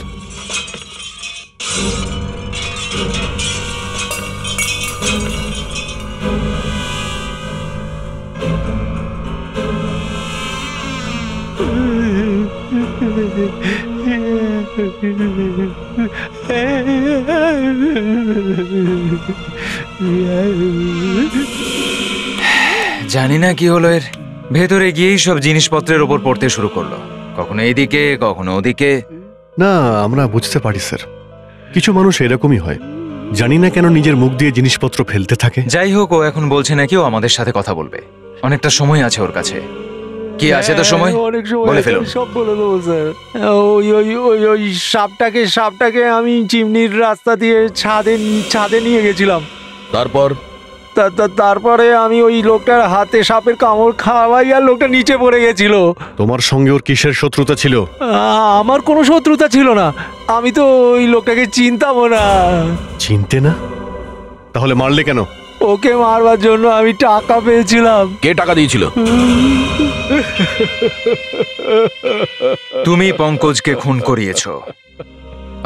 জানি না কি হলো এর। ভেতরে গিয়েই সব জিনিসপত্রের ওপর পড়তে শুরু করলো, কখনো এদিকে কখনো ওদিকে। না, আমরা বুঝতে পারি স্যার, কিছু মানুষ এরকমই হয়। জানি না কেন নিজের মুখ দিয়ে জিনিসপত্র ফেলতে থাকে। যাই হোক, ও এখন বলছে নাকি ও আমাদের সাথে কথা বলবে। অনেকটা সময় আছে ওর কাছে। কি আছে তো সময়? অনেক সময় বলে আছে, ফেলুন। সব বলে দেবো স্যার। ওই সাপটাকে আমি চিমনির রাস্তা দিয়ে ছাদে নিয়ে গেছিলাম। তারপর তারপরে আমি ওই লোকটার হাতে সাপের কামড় খাওয়াই আর লোকটা নিচে পড়ে গেছিল। তোমার সঙ্গে ওর কিসের শত্রুতা ছিল? আমার কোনো শত্রুতা ছিল না, আমি তো ওই লোকটাকে চিনতামও না। চিনতে না? তাহলে মারলে কেন? ওকে মারবার জন্য আমি টাকা পেয়েছিলাম। কে টাকা দিয়েছিল? তুমি পঙ্কজকে খুন করিয়েছো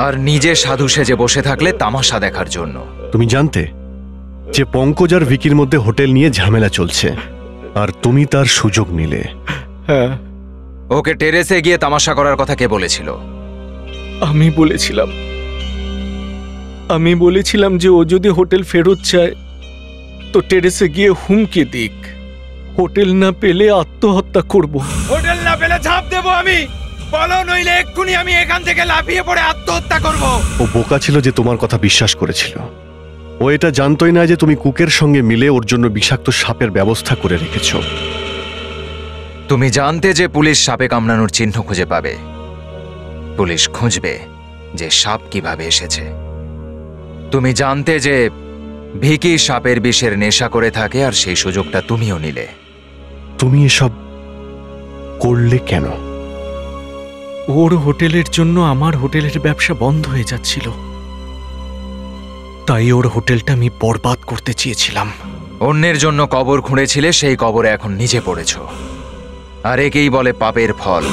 আর নিজে সাধু সেজে বসে থাকলে তামাশা দেখার জন্য। তুমি জানতে যে পঙ্কজ আর ভিকির মধ্যে হোটেল নিয়ে ঝামেলা চলছে, আর তুমি তার সুযোগ নিলে। হ্যাঁ, ওকে টেরেসে গিয়ে তামাশা করার কথা কে বলেছিল? আমি বলেছিলাম যে ও যদি হোটেল ফেরত চায় তো টেরেসে গিয়ে হুমকি দিক, হোটেল না পেলে আত্মহত্যা করব। হোটেল না পেলে ঝাঁপ দেবো আমি, বলো নইলে এক্ষুনি আমি এখান থেকে লাফিয়ে পড়ে আত্মহত্যা করব। ও বোকা ছিল যে তোমার কথা বিশ্বাস করেছিল। ও এটা জানতোই না যে তুমি কুকের সঙ্গে মিলে ওর জন্য বিষাক্ত সাপের ব্যবস্থা করে রেখেছো। তুমি জানতে যে পুলিশ সাপে কামড়ানোর চিহ্ন খুঁজে পাবে, পুলিশ খুঁজবে যে সাপ কিভাবে এসেছে। তুমি জানতে যে ভিকি সাপের বিষের নেশা করে থাকে আর সেই সুযোগটা তুমিও নিলে। তুমি এসব করলে কেন? ওর হোটেলের জন্য আমার হোটেলের ব্যবসা বন্ধ হয়ে যাচ্ছিল, তাই ওর হোটেলটা আমি বরবাদ করতে চেয়েছিলাম। অন্যের জন্য কবর খুঁড়েছিলে, সেই কবরে এখন নিজে পড়েছ, আর একেই বলে পাপের ফল।